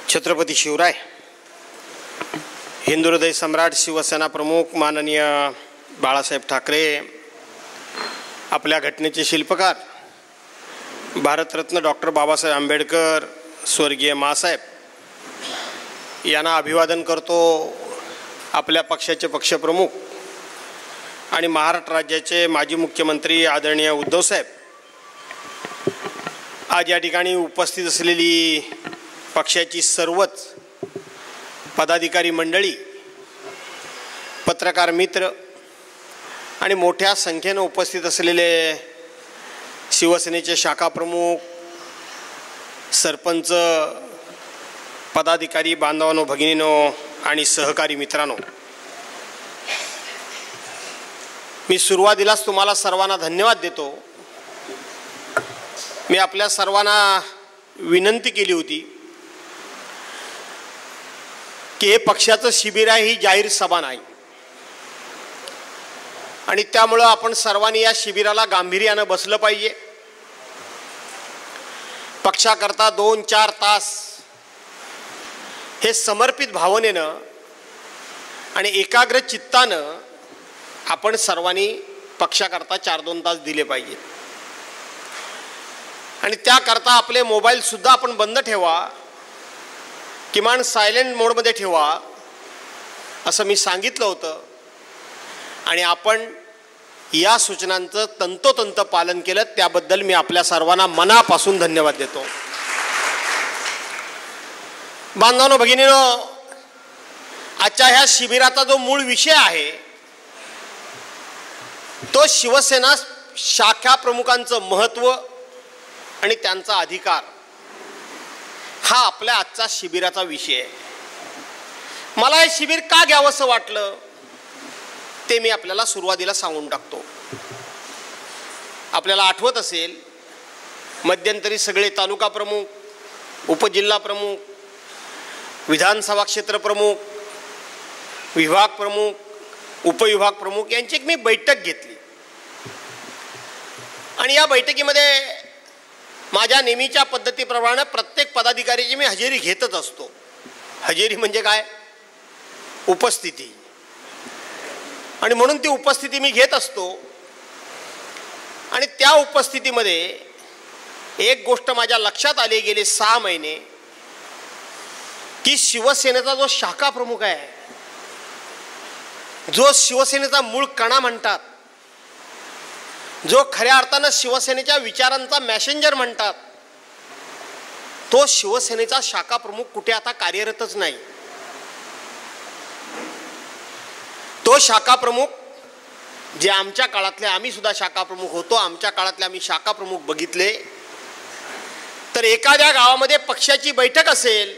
छत्रपती शिवराय, हिंदू हृदय सम्राट, शिवसेना प्रमुख माननीय बाळासाहेब ठाकरे, आपल्या घटनेचे शिल्पकार भारतरत्न डॉक्टर बाबासाहेब आंबेडकर, स्वर्गीय मासाहेब यांना अभिवादन करतो. आपल्या पक्षाचे पक्षप्रमुख आणि महाराष्ट्र राज्याचे माजी मुख्यमंत्री आदरणीय उद्धवसाहेब, आज या ठिकाणी उपस्थित असलेली पक्षाची सर्वच पदाधिकारी मंडळी, पत्रकार मित्र आणि मोठ्या संख्येने उपस्थित असलेले शिवसेनेचे शाखा प्रमुख, सरपंच, पदाधिकारी बांधवांनो, भगिनींनो आणि सहकारी मित्रांनो, मी सुरुवातीलाच तुम्हाला सर्वांना धन्यवाद देतो. मी आपल्या सर्वांना विनंती केली होती की हे पक्षाचं शिबिर आहे, ही जाहीर सभा नाही, आणि त्यामुळं आपण सर्वांनी या शिबिराला गांभीर्यानं बसलं पाहिजे. पक्षाकरता 2-4 तास हे समर्पित भावनेनं आणि एकाग्र चित्तानं आपण सर्वांनी पक्षाकरता 4-2 तास दिले पाहिजे. आणि त्याकरता आपले मोबाईल सुद्धा आपण बंद ठेवा, किमान सायलेंट मोडमध्ये ठेवा असं मी सांगितलं होतं. आणि आपण या सूचनांचं तंतोतंत पालन केलं, त्याबद्दल मी आपल्या सर्वांना मनापासून धन्यवाद देतो. बांधवांनो, भगिनींनो, आजच्या ह्या शिबिराचा जो मूळ विषय आहे तो शिवसेना शाखा प्रमुखांचं महत्त्व आणि त्यांचा अधिकार, हा आपल्या आजचा शिबिराचा विषय आहे. मला हे शिबिर का घ्यावंसं वाटलं ते मी आपल्याला सुरुवातीला सांगून टाकतो. आपल्याला आठवत असेल, मध्यंतरी सगळे तालुका प्रमुख, उपजिल्हा प्रमुख, विधानसभा क्षेत्र प्रमुख, विभाग प्रमुख, उपविभाग प्रमुख यांची एक मी बैठक घेतली. आणि या बैठकीमध्ये माझ्या नेहमीच्या पद्धतीप्रमाणे प्रत्येक पदाधिकाऱ्याची मी हजेरी घेतच असतो. हजेरी म्हणजे काय? उपस्थिती. आणि म्हणून ती उपस्थिती मी घेत असतो. आणि त्या उपस्थितीमध्ये एक गोष्ट माझ्या लक्षात आली गेले 6 महिने, की शिवसेनेचा जो शाखा प्रमुख आहे, जो शिवसेनेचा मूळ कणा म्हणतात, जो खऱ्या अर्थानं शिवसेनेच्या विचारांचा मॅसेंजर म्हणतात, तो शिवसेनेचा शाखा प्रमुख कुठे आता कार्यरतच नाही. तो शाखा प्रमुख जे आमच्या काळातले, आम्ही सुद्धा शाखा प्रमुख होतो, आमच्या काळातले आम्ही शाखा प्रमुख बघितले, तर एखाद्या गावामध्ये पक्षाची बैठक असेल,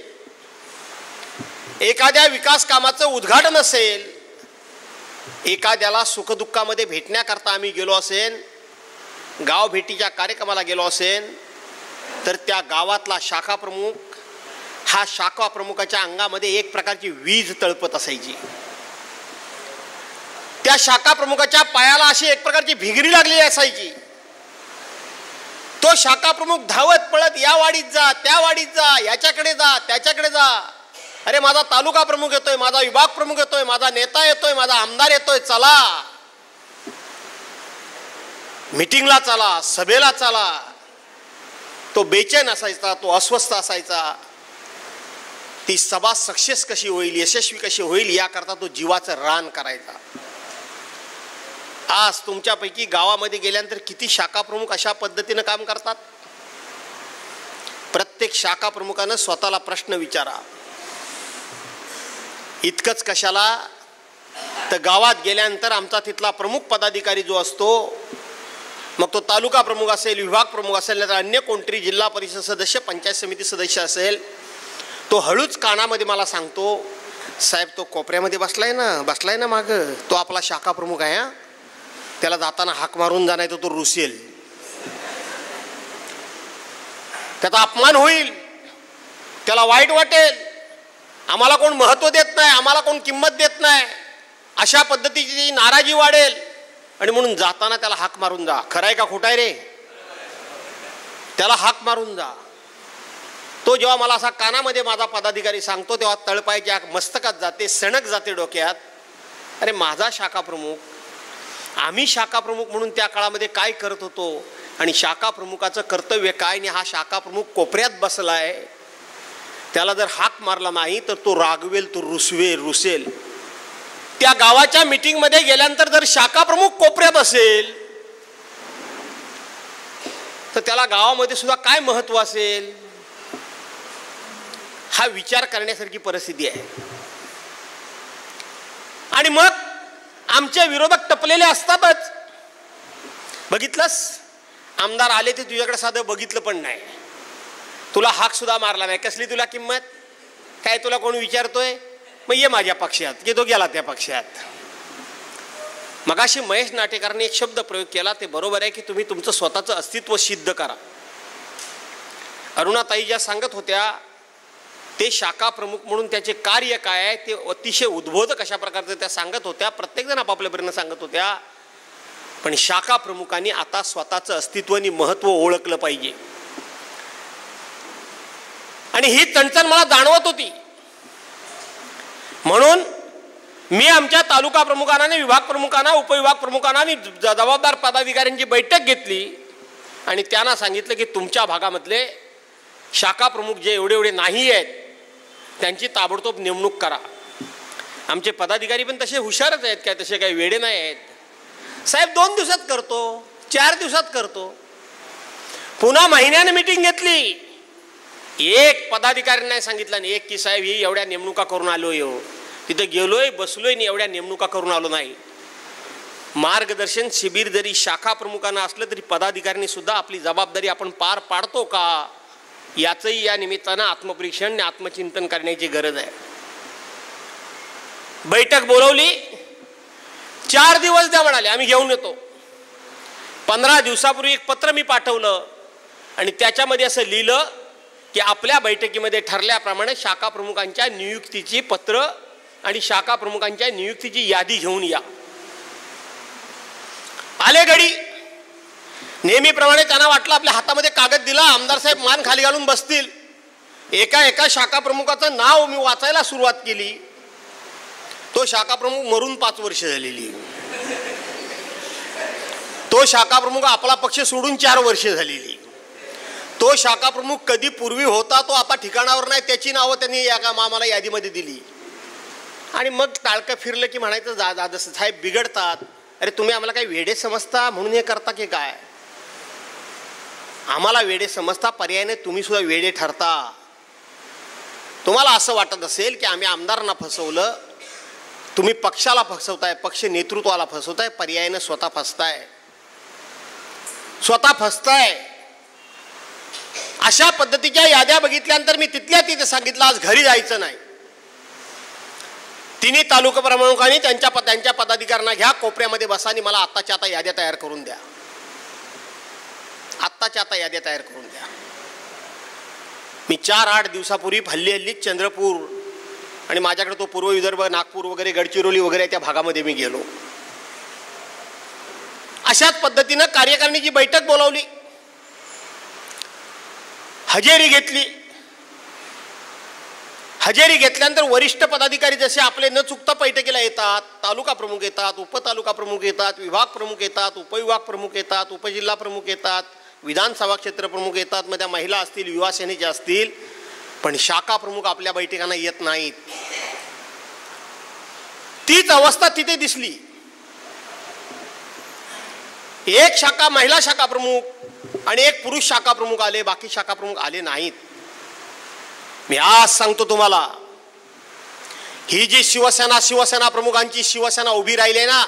एखाद्या विकास कामाचं उद्घाटन असेल, एखाद्याला सुखदुःखामध्ये भेटण्याकरता आम्ही गेलो असेल, गाव भेटीच्या कार्यक्रमाला गेलो असेल, तर त्या गावातला शाखा प्रमुख हा शाखा प्रमुखाच्या अंगामध्ये एक प्रकारची वीज तळपत असायची. त्या शाखा प्रमुखाच्या पायाला अशी एक प्रकारची भिगरी लागलेली असायची. तो शाखा प्रमुख धावत पळत या वाडीत जा, त्या वाडीत जा, याच्याकडे जा, त्याच्याकडे जा, अरे माझा तालुका प्रमुख येतोय, माझा विभाग प्रमुख येतोय, माझा नेता येतोय, माझा आमदार येतोय, चला मीटिंगला चला, सभेला चला. तो बेचैन असायचा, तो अस्वस्थ असायचा. ती सभा सक्सेस कशी होईल, यशस्वी कशी होईल याकरता तो जीवाचं रान करायचा. आज तुमच्यापैकी गावामध्ये गेल्यानंतर किती शाखा प्रमुख अशा पद्धतीनं काम करतात? प्रत्येक शाखा प्रमुखानं स्वतःला प्रश्न विचारा. इतकंच कशाला, तर गावात गेल्यानंतर आमचा तिथला प्रमुख पदाधिकारी जो असतो, मग तो तालुका प्रमुख असेल, विभाग प्रमुख असेल, तर अन्य कोणतरी जिल्हा परिषद सदस्य, पंचायत समिती सदस्य असेल, तो हळूच कानामध्ये मला सांगतो, साहेब तो कोपऱ्यामध्ये बसलाय ना मागं, तो आपला शाखा प्रमुख आहे, हा त्याला जाताना हाक मारून जाणार, तो रुसेल, त्याचा अपमान होईल, त्याला वाईट वाटेल, आम्हाला कोण महत्त्व देत नाही, आम्हाला कोण किंमत देत नाही, अशा पद्धतीची नाराजी वाढेल. आणि म्हणून जाताना त्याला हाक मारून जा. खरं आहे का खोटं आहे रे? त्याला हाक मारून जा. तो जेव्हा मला असा कानामध्ये माझा पदाधिकारी सांगतो तेव्हा तळपायच्या मस्तकात जाते, सणक जाते डोक्यात. अरे माझा शाखा प्रमुख, आम्ही शाखा प्रमुख म्हणून त्या काळामध्ये काय करत होतो आणि शाखा प्रमुखाचं कर्तव्य काय. आणि हा शाखा प्रमुख कोपऱ्यात बसलाय, त्याला जर हाक मारला नाही तर तो रागवेल, तो रुसेल. त्या गावाच्या मीटिंगमध्ये गेल्यानंतर जर शाखा प्रमुख कोपऱ्यात असेल तर त्याला गावामध्ये सुद्धा काय महत्व असेल, हा विचार करण्यासारखी परिस्थिती आहे. आणि मग आमचे विरोधक टपलेले असतातच. बघितलंस, आमदार आले ते तुझ्याकडे साधं बघितलं पण नाही, तुला हाक सुद्धा मारला नाही. कसली तुला किंमत काय, तुला कोण विचारतोय, मग ये माझ्या पक्षात, की तो गेला त्या पक्षात. मगाशी महेश नाटेकरांनी एक शब्द प्रयोग केला, ते बरोबर आहे की तुम्ही तुमचं स्वतःचं अस्तित्व सिद्ध करा. अरुणाताई ज्या सांगत होत्या ते शाखा प्रमुख म्हणून त्याचे कार्य काय आहे ते अतिशय उद्बोधक अशा प्रकारचे त्या सांगत होत्या. प्रत्येकजण आपापल्यापर्यंत सांगत होत्या. पण शाखा प्रमुखांनी आता स्वतःचं अस्तित्व आणि महत्व ओळखलं पाहिजे. आणि ही चणचण मला जाणवत होती. म्हणून मी आमच्या तालुका प्रमुखांना, विभाग प्रमुखांना, उपविभाग प्रमुखांना आणि जबाबदार पदाधिकाऱ्यांची बैठक घेतली आणि त्यांना सांगितलं की तुमच्या भागामधले शाखा प्रमुख जे एवढे नाही आहेत त्यांची ताबडतोब नेमणूक करा. आमचे पदाधिकारी पण तसे हुशारच आहेत, काय तसे काही वेडे नाही आहेत. साहेब 2 दिवसात करतो, 4 दिवसात करतो. पुन्हा महिन्याने मीटिंग घेतली, एक पदाधिकारी नाही सांगितलं नाही एक की साहेब ही एवढ्या नेमणुका करून आलोय, तिथे गेलोय बसलोय आणि एवढ्या नेमणुका करून आलो नाही. मार्गदर्शन शिबिर जरी शाखा प्रमुखांना असलं तरी पदाधिकाऱ्यांनी सुद्धा आपली जबाबदारी आपण पार पाडतो का याचंही या निमित्तानं आत्मपरीक्षण आणि आत्मचिंतन करण्याची गरज आहे. बैठक बोलवली, 4 दिवस द्या म्हणाले, आम्ही घेऊन येतो. 15 दिवसापूर्वी एक पत्र मी पाठवलं आणि त्याच्यामध्ये असं लिहिलं की आपल्या बैठकीमध्ये ठरल्याप्रमाणे शाखा प्रमुखांच्या नियुक्तीची पत्र आणि शाखा प्रमुखांच्या नियुक्तीची यादी घेऊन या. आले गडी, नेहमीप्रमाणे त्यांना वाटलं आपल्या हातामध्ये कागद दिला, आमदार साहेब मान खाली घालून बसतील. एका शाखा प्रमुखाचं नाव मी वाचायला सुरुवात केली. तो शाखा प्रमुख मरून 5 वर्ष झालेली. तो शाखा प्रमुख आपला पक्ष सोडून 4 वर्ष झालेली. तो शाखा प्रमुख कधी पूर्वी होता तो आता ठिकाणावर नाही, त्याची नावं त्यांनी या आम्हाला यादीमध्ये दिली. आणि मग टाळकं फिरलं की म्हणायचं साहेब बिघडतात. अरे तुम्ही आम्हाला काही वेडे समजता म्हणून हे करता की काय? आम्हाला वेडे समजता, पर्यायाने तुम्ही सुद्धा वेडे ठरता. तुम्हाला असं वाटत असेल की आम्ही आमदारांना फसवलं, तुम्ही पक्षाला फसवताय, पक्ष नेतृत्वाला फसवताय, पर्यायाने स्वतः फसताय. अशा पद्धतीच्या याद्या बघितल्यानंतर मी तिथल्या तिथे सांगितलं आज घरी जायचं नाही. तिन्ही तालुका प्रमुखांनी त्यांच्या पदाधिकाऱ्यांना घ्या, कोपऱ्यामध्ये बसा आणि मला आत्ताच्या आता याद्या तयार करून द्या. मी 4-8 दिवसापूर्वी हल्ली चंद्रपूर आणि माझ्याकडे तो पूर्व विदर्भ, नागपूर वगैरे, गडचिरोली वगैरे त्या भागामध्ये मी गेलो. अशाच पद्धतीनं कार्यकारिणीची बैठक बोलावली, हजेरी घेतली. हजेरी घेतल्यानंतर वरिष्ठ पदाधिकारी जसे आपले न चुकता बैठकीला येतात, तालुका प्रमुख येतात, उपतालुका प्रमुख येतात, विभाग प्रमुख येतात, उपविभाग प्रमुख येतात, उपजिल्हा प्रमुख येतात, विधानसभा क्षेत्र प्रमुख येतात, मग त्या महिला असतील, युवा सेनेच्या असतील, पण शाखा प्रमुख आपल्या बैठकांना येत नाहीत. तीच अवस्था तिथे दिसली. एक महिला शाखा प्रमुख आणि एक पुरुष शाखा प्रमुख आले, बाकी शाखा प्रमुख आले नाहीत. मी आज सांगतो तुम्हाला, ही जी शिवसेना प्रमुखांची शिवसेना उभी राहिली ना,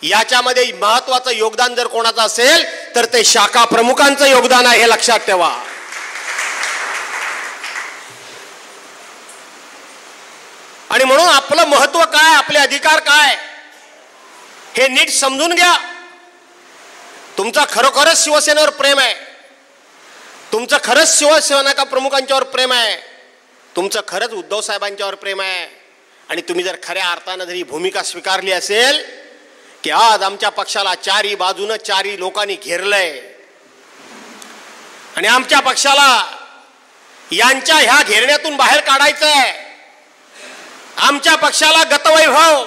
याच्यामध्ये महत्वाचं योगदान जर कोणाचं असेल तर ते शाखा प्रमुखांचं योगदान आहे, हे लक्षात ठेवा. आणि म्हणून आपलं महत्व काय, आपले अधिकार काय हे नीट समजून घ्या. तुमचा खरोखरच शिवसेनेवर प्रेम आहे, तुमचं खरंच शिवसेना प्रमुखांच्यावर प्रेम आहे, तुमचं खरंच उद्धव साहेबांच्यावर प्रेम आहे, आणि तुम्ही जर खऱ्या अर्थानं जरी भूमिका स्वीकारली असेल की आज आमच्या पक्षाला 4ही बाजूनं 4ही लोकांनी घेरलंय आणि आमच्या पक्षाला यांच्या ह्या घेरण्यातून बाहेर काढायचं आहे. आमच्या पक्षाला गतवैभव,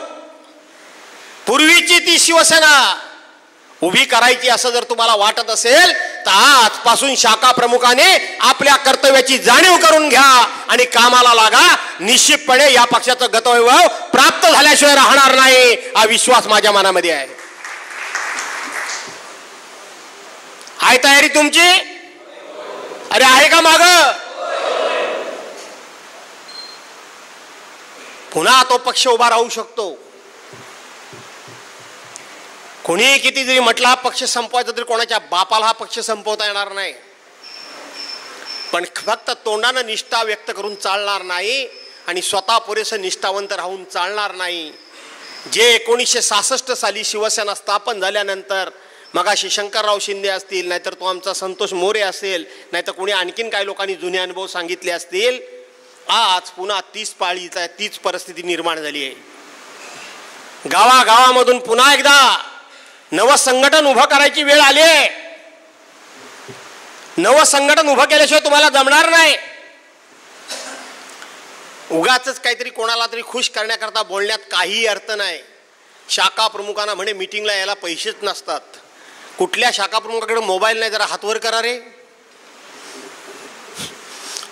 पूर्वीची ती शिवसेना उभी करायची असं जर तुम्हाला वाटत असेल तर आजपासून शाखा प्रमुखाने आपल्या कर्तव्याची जाणीव करून घ्या आणि कामाला लागा. निश्चितपणे या पक्षाचं गतवैभव प्राप्त झाल्याशिवाय राहणार नाही हा विश्वास माझ्या मनामध्ये आहे. आहे तयारी तुमची? अरे आहे का माग? पुन्हा तो पक्ष उभा राहू शकतो. कोणी किती जरी म्हटला पक्ष संपवायचा तरी कोणाच्या बापाला हा पक्ष संपवता येणार नाही. पण फक्त तोंडानं निष्ठा व्यक्त करून चालणार नाही आणि स्वतः पुरेसं निष्ठावंत राहून चालणार नाही. जे 1966 साली शिवसेना स्थापन झाल्यानंतर मगाशी शंकरराव शिंदे असतील, नाहीतर तो आमचा संतोष मोरे असेल, नाहीतर कोणी आणखीन काही लोकांनी जुने अनुभव सांगितले असतील, आज पुन्हा 30 पाळीचा तीच परिस्थिती निर्माण झाली आहे. गावागावामधून पुन्हा एकदा नवं संघटन उभं करायची वेळ आली आहे. नवं संघटन उभं केल्याशिवाय तुम्हाला जमणार नाही. उगाच काहीतरी कोणाला तरी खुश करण्याकरता बोलण्यात काही अर्थ नाही. शाखा प्रमुखांना म्हणे मीटिंगला यायला पैसेच नसतात. कुठल्या शाखा प्रमुखाकडे मोबाईल नाही? जरा हातवर करा रे.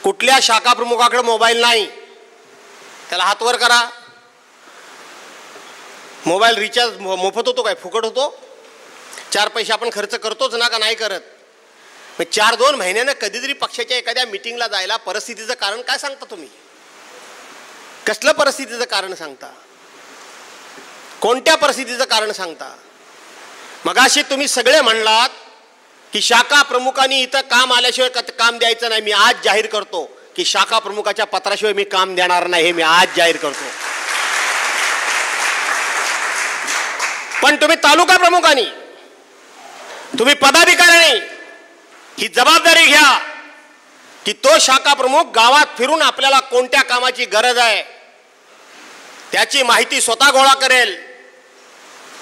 कुठल्या शाखा प्रमुखाकडे मोबाईल नाही? त्याला हातवर करा. मोबाईल रिचार्ज मोफत होतो काय? फुकट होतो? 4 पैसे आपण खर्च करतोच ना, का नाही करत? 4-2 महिन्यानं कधीतरी पक्षाच्या एखाद्या मीटिंगला जायला परिस्थितीचं कारण काय सांगता तुम्ही? कसलं परिस्थितीचं कारण सांगता? कोणत्या परिस्थितीचं कारण सांगता? मगाशी तुम्ही सगळे म्हणलात की शाखा प्रमुखांनी इथं काम आल्याशिवाय काम द्यायचं नाही. मी आज जाहीर करतो की शाखा प्रमुखाच्या पत्राशिवाय मी काम देणार नाही. हे मी आज जाहीर करतो. पण तुम्ही तालुका प्रमुखांनी, तुम्ही पदाधिकाऱ्यांनी ही जबाबदारी घ्या की तो शाखा प्रमुख गावात फिरून आपल्याला कोणत्या कामाची गरज आहे त्याची माहिती स्वतः गोळा करेल.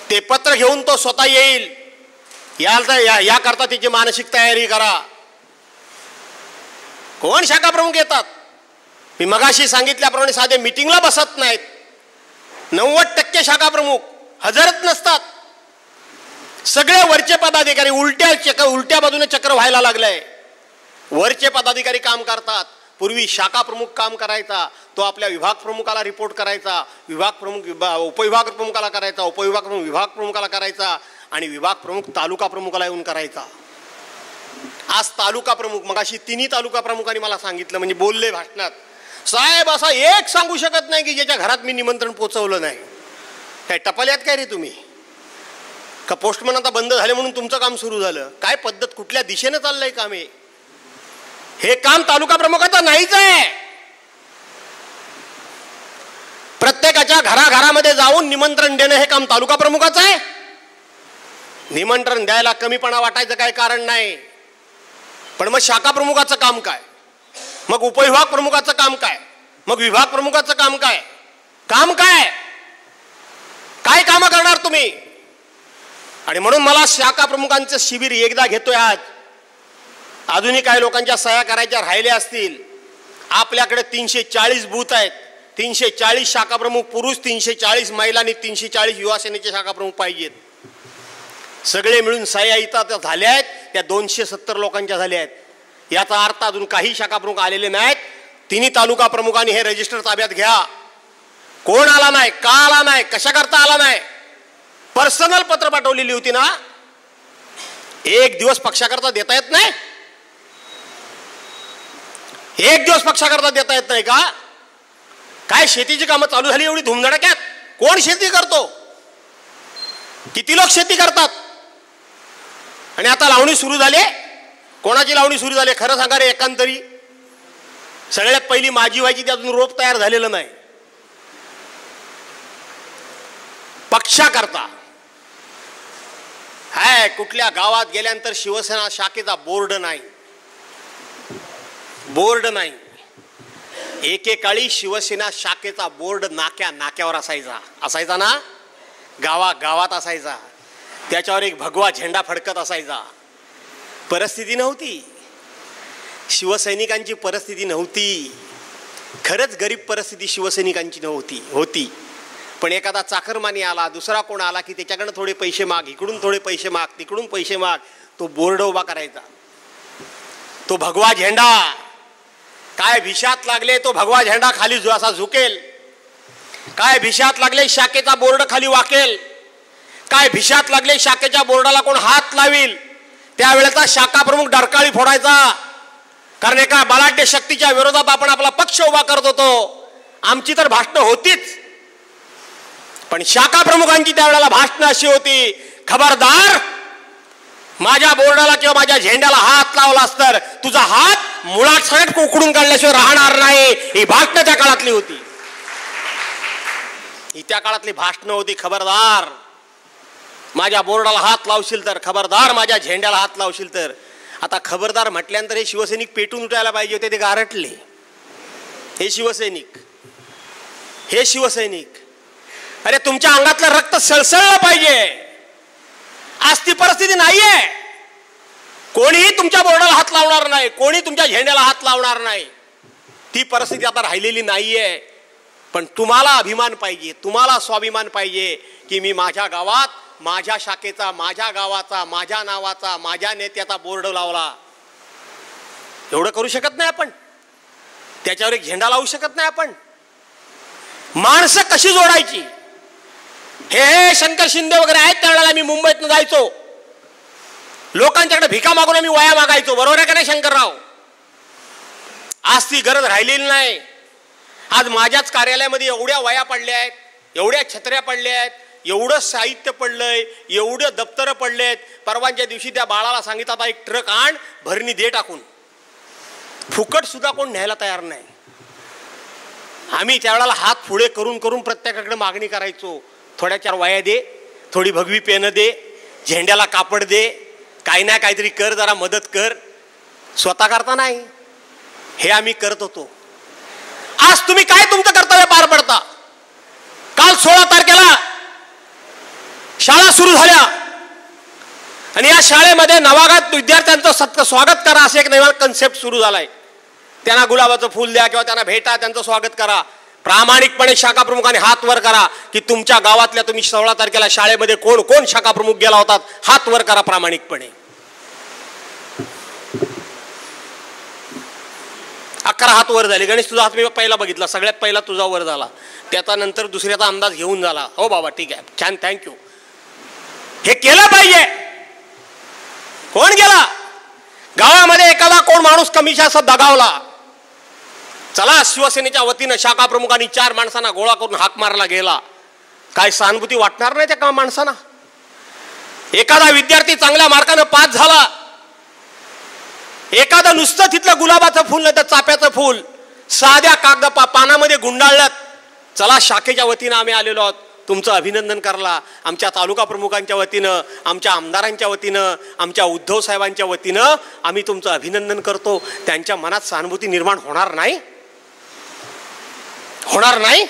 ते पत्र घेऊन तो स्वतः येईल. याकरता तिची मानसिक तयारी करा. कोण शाखा प्रमुख येतात? मी मगाशी सांगितल्याप्रमाणे साधे मीटिंगला बसत नाहीत. 90% शाखा प्रमुख हजरच नसतात. सगळे वरचे पदाधिकारी उलट्या बाजूने चक्र व्हायला लागलंय. वरचे पदाधिकारी काम करतात. पूर्वी शाखा प्रमुख काम करायचा, तो आपल्या विभाग प्रमुखाला रिपोर्ट करायचा, विभाग प्रमुख उपविभाग प्रमुखाला करायचा, उपविभाग प्रमुख विभाग प्रमुखाला करायचा आणि विभाग प्रमुख तालुका प्रमुखाला येऊन करायचा. आज तालुका प्रमुख, मगाशी 3 तालुका प्रमुखांनी मला सांगितलं, म्हणजे बोलले भाषणात, साहेब असा एक सांगू शकत नाही की ज्याच्या घरात मी निमंत्रण पोचवलं नाही. काय टपाल्यात काय रे तुम्ही? का पोस्टमन आता बंद झाले म्हणून तुमचं काम सुरू झालं? काय पद्धत? कुठल्या दिशेने चाललंय काम? हे काम तालुका प्रमुखाचं नाहीच आहे. प्रत्येकाच्या घराघरामध्ये जाऊन निमंत्रण देणं हे काम तालुका प्रमुखाचं आहे. निमंत्रण द्यायला कमीपणा वाटायचं काय कारण नाही. पण मग शाखा प्रमुखाचं काम काय? मग उपविभाग प्रमुखाचं काम काय? मग विभाग प्रमुखाचं काम काय? काम काय? काय कामं करणार तुम्ही? आणि म्हणून मला शाखा प्रमुखांचं शिबिर एकदा घेतोय आज. अजूनही काही लोकांच्या सह्या करायच्या राहिल्या असतील. आपल्याकडे 340 बूथ आहेत. 340 शाखा प्रमुख पुरुष, 340 महिला आणि 340 युवा सेनेचे शाखा प्रमुख पाहिजेत. सगळे मिळून सह्या इथं झाल्या आहेत. त्या 270 लोकांच्या झाल्या आहेत. याचा अर्थ अजून काही शाखा प्रमुख आलेले नाहीत. 3 तालुका प्रमुखांनी हे रजिस्टर ताब्यात घ्या. कोण आला नाही? का आला नाही? कशा करता आला नाही? पर्सनल पत्र पाठवलेली होती ना. एक दिवस पक्षाकरता देता येत नाही? एक दिवस पक्षाकरता देता येत नाही का? काय शेतीची कामं चालू झाली एवढी धुमधडाक्यात? कोण शेती करतो? किती लोक शेती करतात? आणि आता लावणी सुरू झाली. कोणाची लावणी सुरू झाली खरं सांगा रे एकांतरी? सगळ्यात पहिली माझी व्हायची, ती अजून रोप तयार झालेलं नाही. पक्षाकरता हाय. कुठल्या गावात गेल्यानंतर शिवसेना शाखेचा बोर्ड नाही. बोर्ड नाही. एकेकाळी शिवसेना शाखेचा बोर्ड नाक्यावर असायचा ना. गावात असायचा. त्याच्यावर एक भगवा झेंडा फडकत असायचा. परिस्थिती नव्हती. शिवसैनिकांची परिस्थिती नव्हती, खरंच गरीब परिस्थिती शिवसैनिकांची होती. पण एखादा चाकरमानी आला, दुसरा कोण आला की त्याच्याकडनं थोडे पैसे माग, इकडून थोडे पैसे माग, तिकडून पैसे माग, तो बोर्ड उभा करायचा. तो भगवा झेंडा काय भिशात लागले, तो भगवा झेंडा खाली असा झुकेल. काय भिशात लागले, शाखेचा बोर्ड खाली वाकेल. काय भिशात लागले, शाखेच्या बोर्डाला कोण हात लावील, त्यावेळेचा शाखा प्रमुख डरकाळी फोडायचा. कारण एका बलाढ्य शक्तीच्या विरोधात आपण आपला पक्ष उभा करत होतो. आमची तर भाषणं होतीच, पण शाखा प्रमुखांची त्यावेळेला भाषणं अशी होती, खबरदार माझ्या बोर्डाला किंवा माझ्या झेंड्याला हात लावलास तर तुझा हात मुळात सगळ्यात उकडून काढल्याशिवाय राहणार नाही. ही भाषणं त्या काळातली होती. ही त्या काळातली भाषणं होती. खबरदार माझ्या बोर्डाला हात लावशील तर, खबरदार माझ्या झेंड्याला हात लावशील तर. आता खबरदार म्हटल्यानंतर हे शिवसैनिक पेटून उठायला पाहिजे होते, ते गारटले. हे शिवसैनिक अरे तुमच्या अंगातलं रक्त सळसळलं पाहिजे. आज ती परिस्थिती नाहीये. कोणीही तुमच्या बोर्डाला हात लावणार नाही, कोणी तुमच्या झेंड्याला हात लावणार नाही. ती परिस्थिती आता राहिलेली नाहीये. पण तुम्हाला अभिमान पाहिजे, तुम्हाला स्वाभिमान पाहिजे की मी माझ्या गावात, माझ्या शाखेचा, माझ्या गावाचा, माझ्या नावाचा, माझ्या नेत्याचा बोर्ड लावला. एवढं करू शकत नाही आपण. त्याच्यावर एक झेंडा लावू शकत नाही आपण. माणसं कशी जोडायची, हे शंकर शिंदे वगैरे आहेत त्यावेळेला मी मुंबईतनं जायचो, लोकांच्याकडे भिका मागून मी वया मागायचो. बरोबर आहे का नाही शंकरराव? आज ती गरज राहिलेली नाही. आज माझ्याच कार्यालयामध्ये एवढ्या वया पडल्या आहेत, एवढ्या छत्र्या पडल्या आहेत, एवढं साहित्य पडलंय, एवढं दप्तर पडलेत. परवांच्या दिवशी त्या बाळाला सांगितलं आता एक ट्रक आण, भरणी दे टाकून. फुकट सुद्धा कोण न्यायला तयार नाही. आम्ही त्यावेळेला हात पुढे करून करून प्रत्येकाकडे मागणी करायचो, थोड्या चार वया दे, थोडी भगवी पेनं दे, झेंड्याला कापड दे, काही ना काहीतरी कर, जरा मदत कर. स्वतः करता नाही, हे आम्ही करत होतो. आज तुम्ही काय तुमचं कर्तव्य पार पडता? काल 16 तारखेला शाळा सुरू झाल्या आणि या शाळेमध्ये नवागत विद्यार्थ्यांचं स्वागत करा असे एक नवा कन्सेप्ट सुरू झालाय. त्यांना गुलाबाचं फूल द्या किंवा त्यांना भेटा, त्यांचं स्वागत करा. प्रामाणिकपणे शाखा प्रमुखांनी हात वर करा की तुमच्या गावातल्या तुम्ही 16 तारखेला शाळेमध्ये कोण कोण शाखा प्रमुख गेला होता, हात वर करा प्रामाणिकपणे. 11 हात वर झाले. गणेश तुझा हात मी पहिला बघितला, सगळ्यात पहिला तुझा वर झाला, त्याचा नंतर दुसऱ्याचा अंदाज घेऊन झाला. हो बाबा ठीक आहे, छान, थँक्यू. हे केलं पाहिजे. कोण गेला गावामध्ये? एखादा कोण माणूस कमीशा असा दगावला, चला शिवसेनेच्या वतीनं शाखा प्रमुखांनी 4 माणसांना गोळा करून हाक मारला गेला. काय सहानुभूती वाटणार नाही त्या माणसांना? एखादा विद्यार्थी चांगल्या मार्कानं पास झाला, एखादं नुसतं तिथलं गुलाबाचं फूल नाही तर चाफ्याचं फूल साध्या कागद पानामध्ये गुंडाळलं, चला शाखेच्या वतीनं आम्ही आलेलो आहोत, तुमचं अभिनंदन करला. आमच्या तालुका प्रमुखांच्या वतीनं, आमच्या आमदारांच्या वतीनं, आमच्या उद्धव साहेबांच्या वतीनं आम्ही तुमचं अभिनंदन करतो. त्यांच्या मनात सहानुभूती निर्माण होणार नाही? होणार नाही?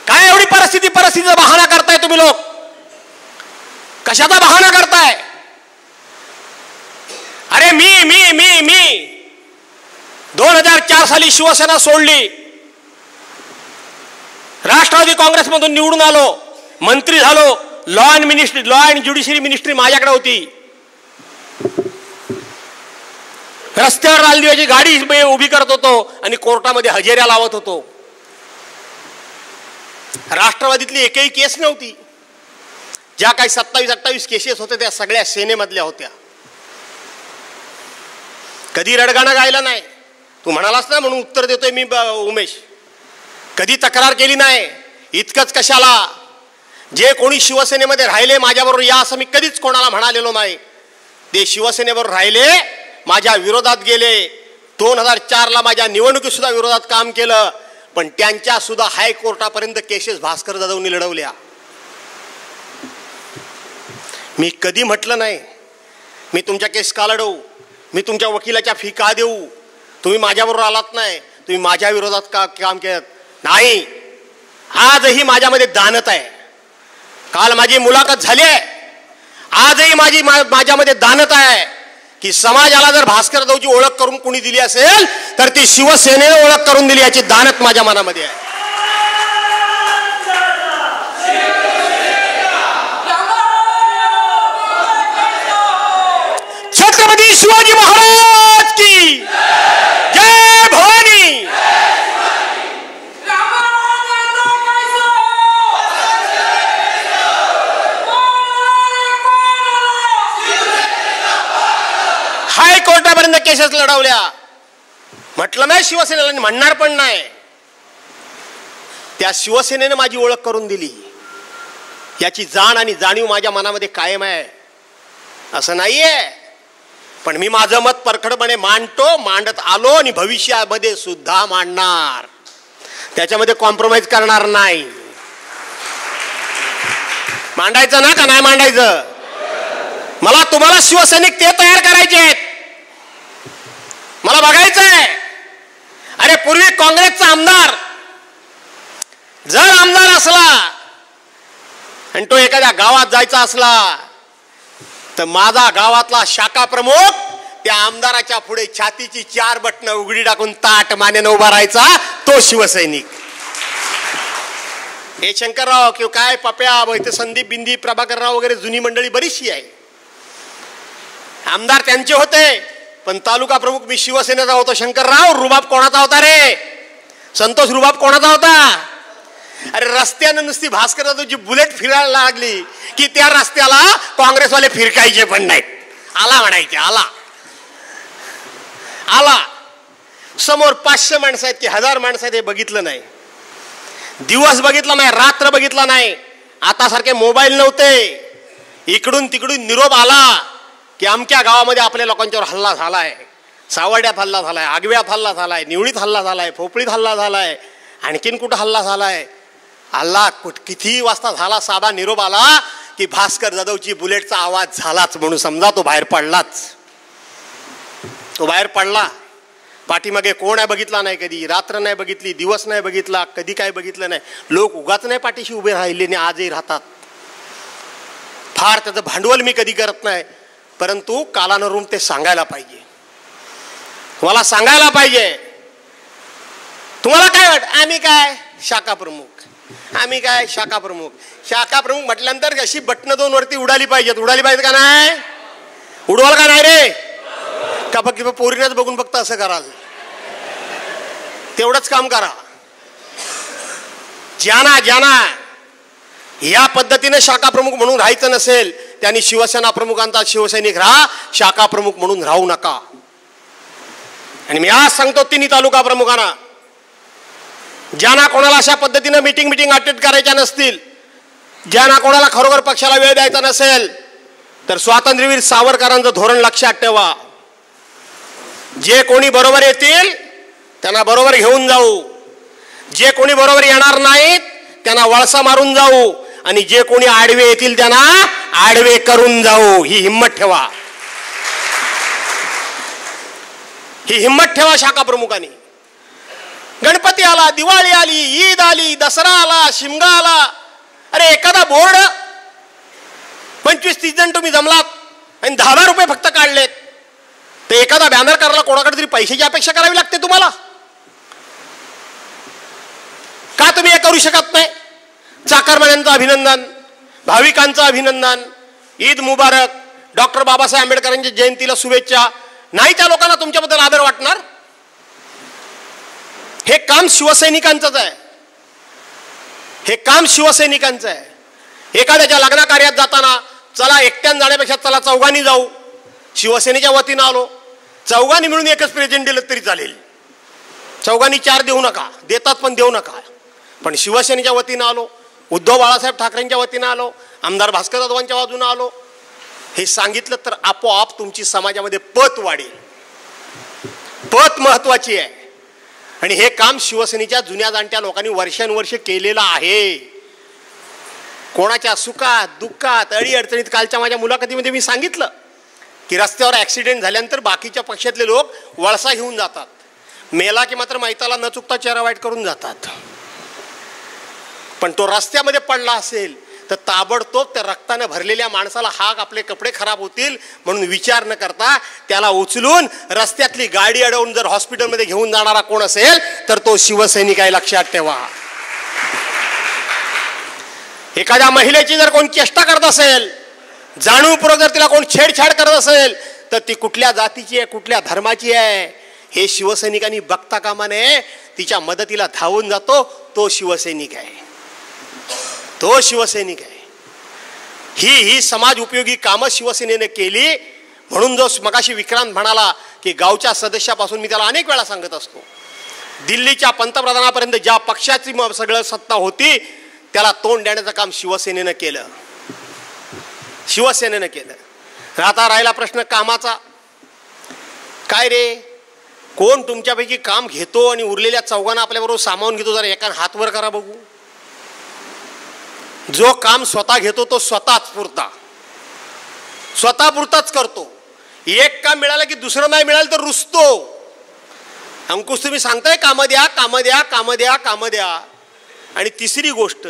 काय एवढी परिस्थितीचा बहाणा करताय तुम्ही लोक? कशाचा बहाणा करताय? अरे मी 2004 साली शिवसेना सोडली, राष्ट्रवादी काँग्रेसमधून निवडून आलो, मंत्री झालो, लॉ अँड ज्युडिशरी मिनिस्ट्री माझ्याकडे होती. रस्त्यावर रालदिव्याची गाडी उभी करत होतो आणि कोर्टामध्ये हजेऱ्या लावत होतो. राष्ट्रवादीतली एकही केस नव्हती. ज्या काही 27-28 केसेस होत्या त्या सगळ्या सेनेमधल्या होत्या. कधी रडगाणं गायला नाही. तू म्हणालास ना म्हणून उत्तर देतोय मी उमेश. कधी तक्रार केली नाही. इतकंच कशाला, जे कोणी शिवसेनेमध्ये राहिले माझ्याबरोबर या असं मी कधीच कोणाला म्हणालेलो नाही. ते शिवसेनेबरोबर राहिले, माझ्या विरोधात गेले. 2004ला माझ्या निवडणुकीत सुद्धा विरोधात काम केलं, पण त्यांच्या सुद्धा हायकोर्टापर्यंत केसेस भास्कर जाधवनी लढवल्या. मी कधी म्हटलं नाही मी तुमच्या केस का लढवू, मी तुमच्या वकिलाच्या फी का देऊ, तुम्ही माझ्याबरोबर आलात नाही, तुम्ही माझ्या विरोधात का काम केलं नाही. आजही माझ्यामध्ये दानत आहे. काल माझी मुलाखत झाली आहे, आजही माझ्यामध्ये दानत आहे. की समाजाला जर भास्कर जाधवची ओळख करून कोणी दिली असेल तर ती शिवसेनेने ओळख करून दिली, याची दानत माझ्या मनामध्ये आहे. छत्रपती शिवाजी महाराज की जय भवानी. हायकोर्टापर्यंत केसेस लढवल्या. म्हटलं नाही शिवसेनेला, म्हणणार पण नाही. त्या शिवसेनेने माझी ओळख करून दिली, याची जाण आणि जाणीव माझ्या मनामध्ये कायम आहे. असं नाहीये, पण मी माझं मत परखडपणे मांडतो, मांडत आलो आणि भविष्यामध्ये सुद्धा मांडणार. त्याच्यामध्ये कॉम्प्रोमाइज करणार नाही. मांडायचं ना का नाही मांडायचं? मला तुम्हाला शिवसैनिक ते तयार करायचे आहेत. मला बघायचंय. अरे पूर्वी काँग्रेसचा आमदार जर आमदार असला आणि तो एखाद्या गावात जायचा असला तर माझा गावातला शाखा प्रमुख त्या आमदाराच्या पुढे छातीची 4 बटणं उघडी टाकून ताट मानेनं उभा राहायचा, तो शिवसैनिक. हे शंकरराव किंवा काय पप्या इथे संदीप बिंदी प्रभाकरराव वगैरे जुनी मंडळी बरीचशी आहे. आमदार त्यांचे होते, पण तालुका प्रमुख मी शिवसेनेचा होतो. शंकरराव, रुबाब कोणाचा होता रे? संतोष रुबाब कोणाचा होता? अरे रस्त्यानं नुसती भास्कर जाधवची बुलेट फिरायला लागली की त्या रस्त्याला काँग्रेसवाले फिरकायचे पण नाहीत. आला म्हणायचे, आला आला. समोर 500 माणसं आहेत की 1000 माणसं आहेत हे बघितलं नाही. दिवस बघितला नाही, रात्र बघितला नाही. आता सारखे मोबाईल नव्हते. इकडून तिकडून निरोप आला की अमक्या गावामध्ये आपल्या लोकांच्यावर हल्ला झालाय, सावर्ड्यात हल्ला झालाय, आगव्यात हल्ला झालाय, निवळीत हल्ला झालाय, भोपळीत हल्ला झालाय, आणखीन कुठं हल्ला झालाय. हल्ला किती वाजता झाला, साधा निरोप आला की भास्कर जाधवची बुलेटचा आवाज झालाच म्हणून समजा तो बाहेर पडलाच. तो बाहेर पडला. पाठीमागे कोण आहे बघितला नाही, कधी रात्र नाही बघितली, दिवस नाही बघितला, कधी काय बघितलं नाही. लोक उगाच नाही पाठीशी उभे राहिले आणि आजही राहतात. फार त्याचं भांडवल मी कधी करत नाही, परंतु कालानुरूप ते सांगायला पाहिजे. मला सांगायला पाहिजे. तुम्हाला काय वाटत? आम्ही काय शाखा प्रमुख, आम्ही काय शाखा प्रमुख. शाखा प्रमुख म्हटल्यानंतर अशी बटणं 2 वरती उडाली पाहिजेत. उडाली पाहिजेत का नाही? उडवाल का नाही रे? का फक्त पोरीनाच बघून फक्त असं कराल? तेवढंच काम करा. ज्यांना ज्यांना या पद्धतीने शाखा प्रमुख म्हणून राहायचं नसेल त्यांनी शिवसेना प्रमुखांचा शिवसैनिक राहा, शाखा प्रमुख म्हणून राहू नका. आणि मी आज सांगतो 3 तालुका प्रमुखांना, ज्यांना कोणाला अशा पद्धतीने मीटिंग अटेंड करायच्या नसतील, ज्यांना कोणाला खरोखर पक्षाला वेळ द्यायचा नसेल, तर स्वातंत्र्यवीर सावरकरांचं धोरण लक्षात ठेवा. जे कोणी बरोबर येतील त्यांना बरोबर घेऊन जाऊ, जे कोणी बरोबर येणार नाहीत त्यांना वळसा मारून जाऊ, आणि जे कोणी आडवे येतील त्यांना आडवे करून जाऊ. ही हिम्मत ठेवा, ही हिम्मत ठेवा शाखा प्रमुखांनी. गणपती आला, दिवाळी आली, ईद आली, दसरा आला, शिमगा आला. अरे एखादा बोर्ड 25-30 जण तुम्ही जमलात आणि 10,000 रुपये फक्त काढलेत, तर एखादा बॅनर करायला कोणाकडे तरी पैशाची अपेक्षा करावी लागते तुम्हाला. का तुम्ही हे करू शकत नाही? चाकरमान्यांचं अभिनंदन, भाविकांचं अभिनंदन, ईद मुबारक, डॉक्टर बाबासाहेब आंबेडकरांच्या जयंतीला शुभेच्छा. नाही त्या लोकांना तुमच्याबद्दल आदर वाटणार? हे काम शिवसैनिकांचंच आहे, हे काम शिवसैनिकांचं आहे. एखाद्याच्या लग्न कार्यात जाताना चला एकट्यानं जाण्यापेक्षा चला चौघांनी जाऊ. शिवसेनेच्या वतीनं आलो, चौघांनी मिळून एकच प्रेझेंट दिलं तरी चालेल. चौघांनी 4 देऊ नका, देतात पण देऊ नका. पण शिवसेनेच्या वतीनं आलो, उद्धव बाळासाहेब ठाकरेंच्या वतीनं आलो, आमदार भास्कर जाधवांच्या बाजूनं आलो, हे सांगितलं तर आपोआप तुमची समाजामध्ये पत वाढेल. पत महत्वाची आहे. आणि हे काम शिवसेनेच्या जुन्या जाणत्या लोकांनी वर्षानुवर्ष केलेलं आहे. कोणाच्या सुखात दुःखात अडी अडचणीत, कालच्या माझ्या मुलाखतीमध्ये मी सांगितलं की रस्त्यावर ॲक्सिडेंट झाल्यानंतर बाकीच्या पक्षातले लोक वळसा घेऊन जातात, मेला की मात्र मैताला न चुकता चेहरा वाईट करून जातात. पण तो रस्त्यामध्ये पडला असेल तर ताबडतोब त्या रक्ताने भरलेल्या माणसाला हाक आपले कपडे खराब होतील म्हणून विचार न करता त्याला उचलून रस्त्यातली गाडी अडवून जर हॉस्पिटलमध्ये घेऊन जाणारा कोण असेल तर तो शिवसैनिक आहे, लक्षात ठेवा. एखाद्या महिलेची जर कोण चेष्टा करत असेल, जाणीवपूर्वक जर तिला कोण छेडछाड करत असेल तर ती कुठल्या जातीची आहे, कुठल्या धर्माची आहे हे शिवसैनिकांनी बघता कामा नये. तिच्या मदतीला धावून जातो तो शिवसैनिक आहे, तो शिवसैनिक आहे. ही समाज उपयोगी कामं शिवसेनेने केली म्हणून जो मगाशी विक्रांत म्हणाला की गावच्या सदस्यापासून मी त्याला अनेक वेळा सांगत असतो, दिल्लीच्या पंतप्रधानापर्यंत ज्या पक्षाची सगळं सत्ता होती त्याला तोंड देण्याचं काम शिवसेनेनं केलं, शिवसेनेनं केलं. आता राहिला प्रश्न कामाचा. काय रे, कोण तुमच्यापैकी काम घेतो आणि उरलेल्या चौघांना आपल्याबरोबर सामावून घेतो? जरा एका हात वर करा बघू. जो काम स्वतः घेतो तो स्वतःच पुरताच करतो. एक काम मिळालं की दुसरं नाही मिळालं तर रुसतो. अंकुश तुम्ही सांगताय कामं द्या, कामं द्या, कामं द्या, कामं द्या. आणि तिसरी गोष्ट,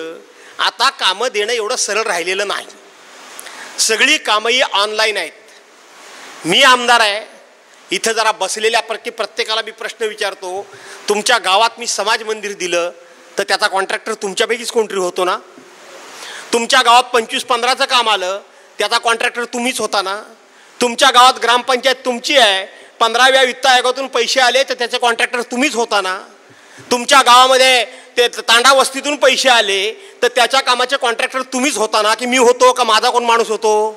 आता कामं देणं एवढं सरळ राहिलेलं नाही. सगळी कामंही ऑनलाईन आहेत. मी आमदार आहे, इथं जरा बसलेल्या प्रत्येकाला मी प्रश्न विचारतो, तुमच्या गावात मी समाज मंदिर दिलं तर त्याचा कॉन्ट्रॅक्टर तुमच्यापैकीच कोणतरी होतो ना? तुमच्या गावात 25-15चं काम आलं त्याचा कॉन्ट्रॅक्टर तुम्हीच होता ना? तुमच्या गावात ग्रामपंचायत तुमची आहे, 15व्या वित्त आयोगातून पैसे आले तर त्याचे कॉन्ट्रॅक्टर तुम्हीच होता ना? तुमच्या गावामध्ये ते तांडा वस्तीतून पैसे आले तर त्याच्या कामाचे कॉन्ट्रॅक्टर तुम्हीच होता ना? की मी होतो का माझा कोण माणूस होतो?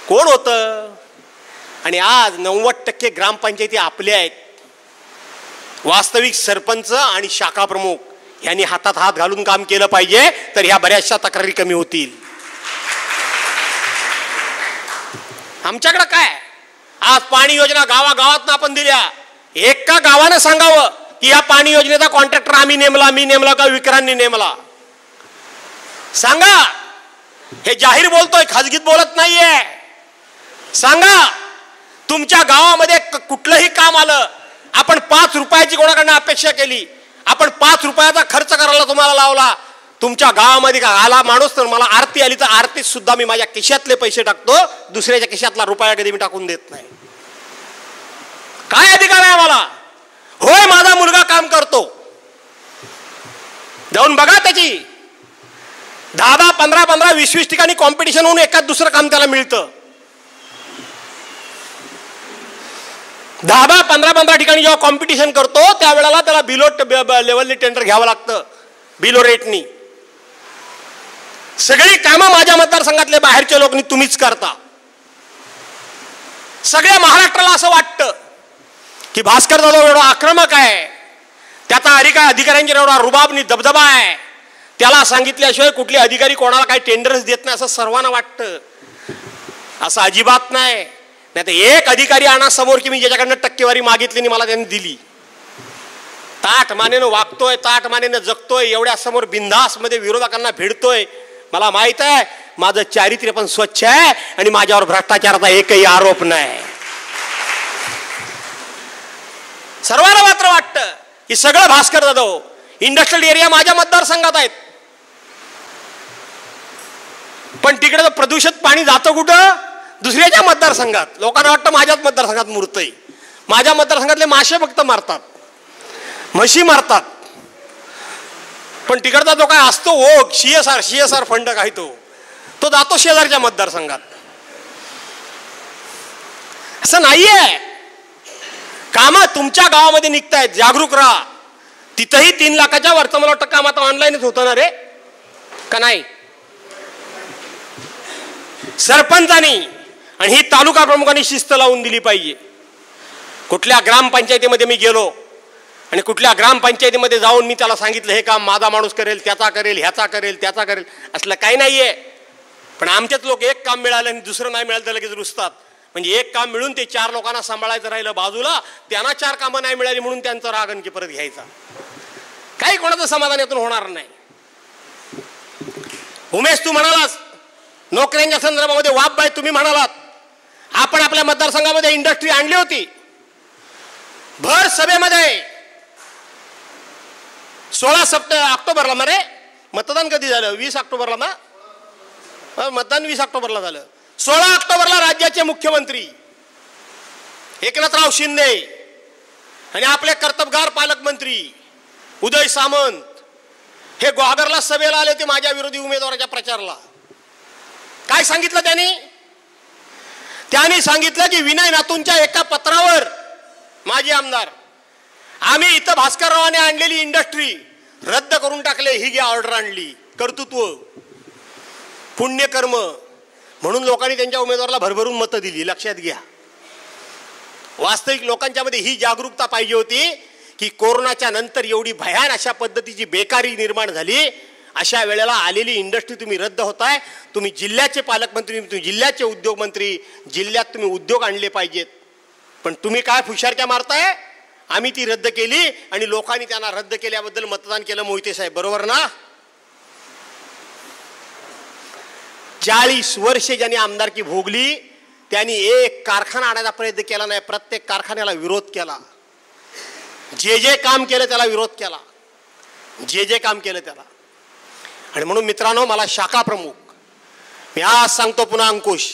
कोण होतं? आणि आज 90% ग्रामपंचायती आपल्या आहेत. वास्तविक सरपंच आणि शाखा प्रमुख यांनी हातात हात घालून काम केलं पाहिजे तर ह्या बऱ्याचशा तक्रारी कमी होतील. आमच्याकडे काय, आज पाणी योजना गावागावात आपण दिल्या. एका गावानं सांगावं की या पाणी योजनेचा कॉन्ट्रॅक्टर आम्ही नेमला, मी नेमला का विक्रांतनी नेमला? सांगा. हे जाहीर बोलतोय, खाजगीत बोलत नाहीये. सांगा. तुमच्या गावामध्ये कुठलंही काम आलं, आपण 5 रुपयाची कोणाकडनं अपेक्षा केली, आपण 5 रुपयाचा खर्च करायला तुम्हाला लावला, तुमच्या गावामध्ये का आला माणूस तर मला आरती आली तर आरतीत सुद्धा मी माझ्या खिशातले पैसे टाकतो, दुसऱ्याच्या खिशातला रुपया कधी मी टाकून देत नाही. काय अधिकार आहे मला? होय, माझा मुलगा काम करतो, जाऊन बघा त्याची 10-10, 15-15, 20-20 ठिकाणी कॉम्पिटिशन होऊन एकाच दुसरं काम त्याला मिळतं. 10-10, 15-15 ठिकाणी जेव्हा कॉम्पिटिशन करतो त्यावेळेला त्याला बिलो लेवलनी टेंडर घ्यावं लागतं, बिलो रेटनी. सगळी कामं माझ्या मतदारसंघातले बाहेरचे लोक तुम्हीच करता. सगळ्या महाराष्ट्राला असं वाटतं की भास्कर जाधव एवढा आक्रमक आहे, त्याचा अधिकाऱ्यांच्या एवढा रुबाबनी दबदबा आहे, त्याला सांगितल्याशिवाय कुठले अधिकारी कोणाला काही टेंडर्स देत नाही असं सर्वांना वाटतं. असं अजिबात नाही. नाही तर एक अधिकारी आणा समोर की मी ज्याच्याकडनं टक्केवारी मागितली आणि मला त्यांनी दिली. ताठ मानेनं वागतोय, ताठ मानेनं जगतोय, एवढ्या समोर बिंदास मध्ये विरोधकांना भिडतोय. मला माहित आहे माझं चारित्र्य पण स्वच्छ आहे आणि माझ्यावर भ्रष्टाचाराचा एकही आरोप नाही. सर्वांना मात्र वाटतं की सगळं भास्कर जाधव. इंडस्ट्रियल एरिया माझ्या मतदारसंघात आहेत, पण तिकडे तर प्रदूषित पाणी जातं कुठं? दुसऱ्याच्या मतदारसंघात. लोकांना वाटतं माझ्याच मतदारसंघात मुरतंय. माझ्या मतदारसंघातले मासे फक्त मारतात, म्हशी मारतात, पण तिकडचा जो काय असतो ओघ CSR फंड काय तो जातो शेजारच्या मतदारसंघात. असं नाहीये. कामं तुमच्या गावामध्ये निघतायत, जागरूक राहा. तिथंही 3 लाखाच्या वरचं मला वाटतं काम आता ऑनलाईनच होतं ना रे, का नाही? सरपंचांनी आणि ही तालुका प्रमुखांनी शिस्त लावून दिली पाहिजे. कुठल्या ग्रामपंचायतीमध्ये मी गेलो आणि कुठल्या ग्रामपंचायतीमध्ये जाऊन मी त्याला सांगितलं हे काम माझा माणूस करेल, त्याचा करेल, ह्याचा करेल, त्याचा करेल, असलं काही नाहीये. पण आमचेच लोक एक काम मिळालं आणि दुसरं नाही मिळालं तर लगेच रुसतात. म्हणजे एक काम मिळून ते 4 लोकांना सांभाळायचं राहिलं बाजूला, त्यांना 4 कामं नाही मिळाली म्हणून त्यांचा राग आणखी परत घ्यायचा. काही कोणाचं समाधान यातून होणार नाही. उमेश तू म्हणालास नोकऱ्यांच्या संदर्भामध्ये, वापबाई तुम्ही म्हणालात आपण आपल्या मतदारसंघामध्ये इंडस्ट्री आणली होती. भर सभेमध्ये 16 ऑक्टोबरला रे मतदान कधी झालं? 20 ऑक्टोबरला ना, मतदान 20 ऑक्टोबरला झालं. 16 ऑक्टोबरला राज्याचे मुख्यमंत्री एकनाथराव शिंदे आणि आपले कर्तबगार पालकमंत्री उदय सामंत हे ग्वागरला सभेला आले होते माझ्या विरोधी उमेदवाराच्या प्रचाराला. काय सांगितलं त्यांनी सांगितलं की विनय नातूंच्या एका पत्रावर माजी आमदार आम्ही इथं भास्कररावाने आणलेली इंडस्ट्री रद्द करून टाकले. ही घ्या ऑर्डर आणली. कर्तृत्व पुण्यकर्म म्हणून लोकांनी त्यांच्या उमेदवाराला भरभरून मतं दिली. लक्षात घ्या. वास्तविक लोकांच्या मध्ये ही जागरूकता पाहिजे होती की कोरोनाच्या नंतर एवढी भयान अशा पद्धतीची बेकारी निर्माण झाली. अशा वेळेला आलेली इंडस्ट्री तुम्ही रद्द होताय. तुम्ही जिल्ह्याचे पालकमंत्री, तुम्ही जिल्ह्याचे उद्योगमंत्री, जिल्ह्यात तुम्ही उद्योग आणले पाहिजेत. पण तुम्ही काय फुशारक्या मारताय. आम्ही ती रद्द केली आणि लोकांनी त्यांना रद्द केल्याबद्दल मतदान केलं. मोहिते साहेब बरोबर ना. 40 वर्षे ज्यांनी आमदारकी भोगली त्यांनी एक कारखाना आणायचा प्रयत्न केला नाही. प्रत्येक कारखान्याला विरोध केला. जे काम केलं त्याला विरोध केला. जे काम केलं त्याला. आणि म्हणून मित्रांनो मला शाखा प्रमुख मी आज सांगतो पुन्हा अंकुश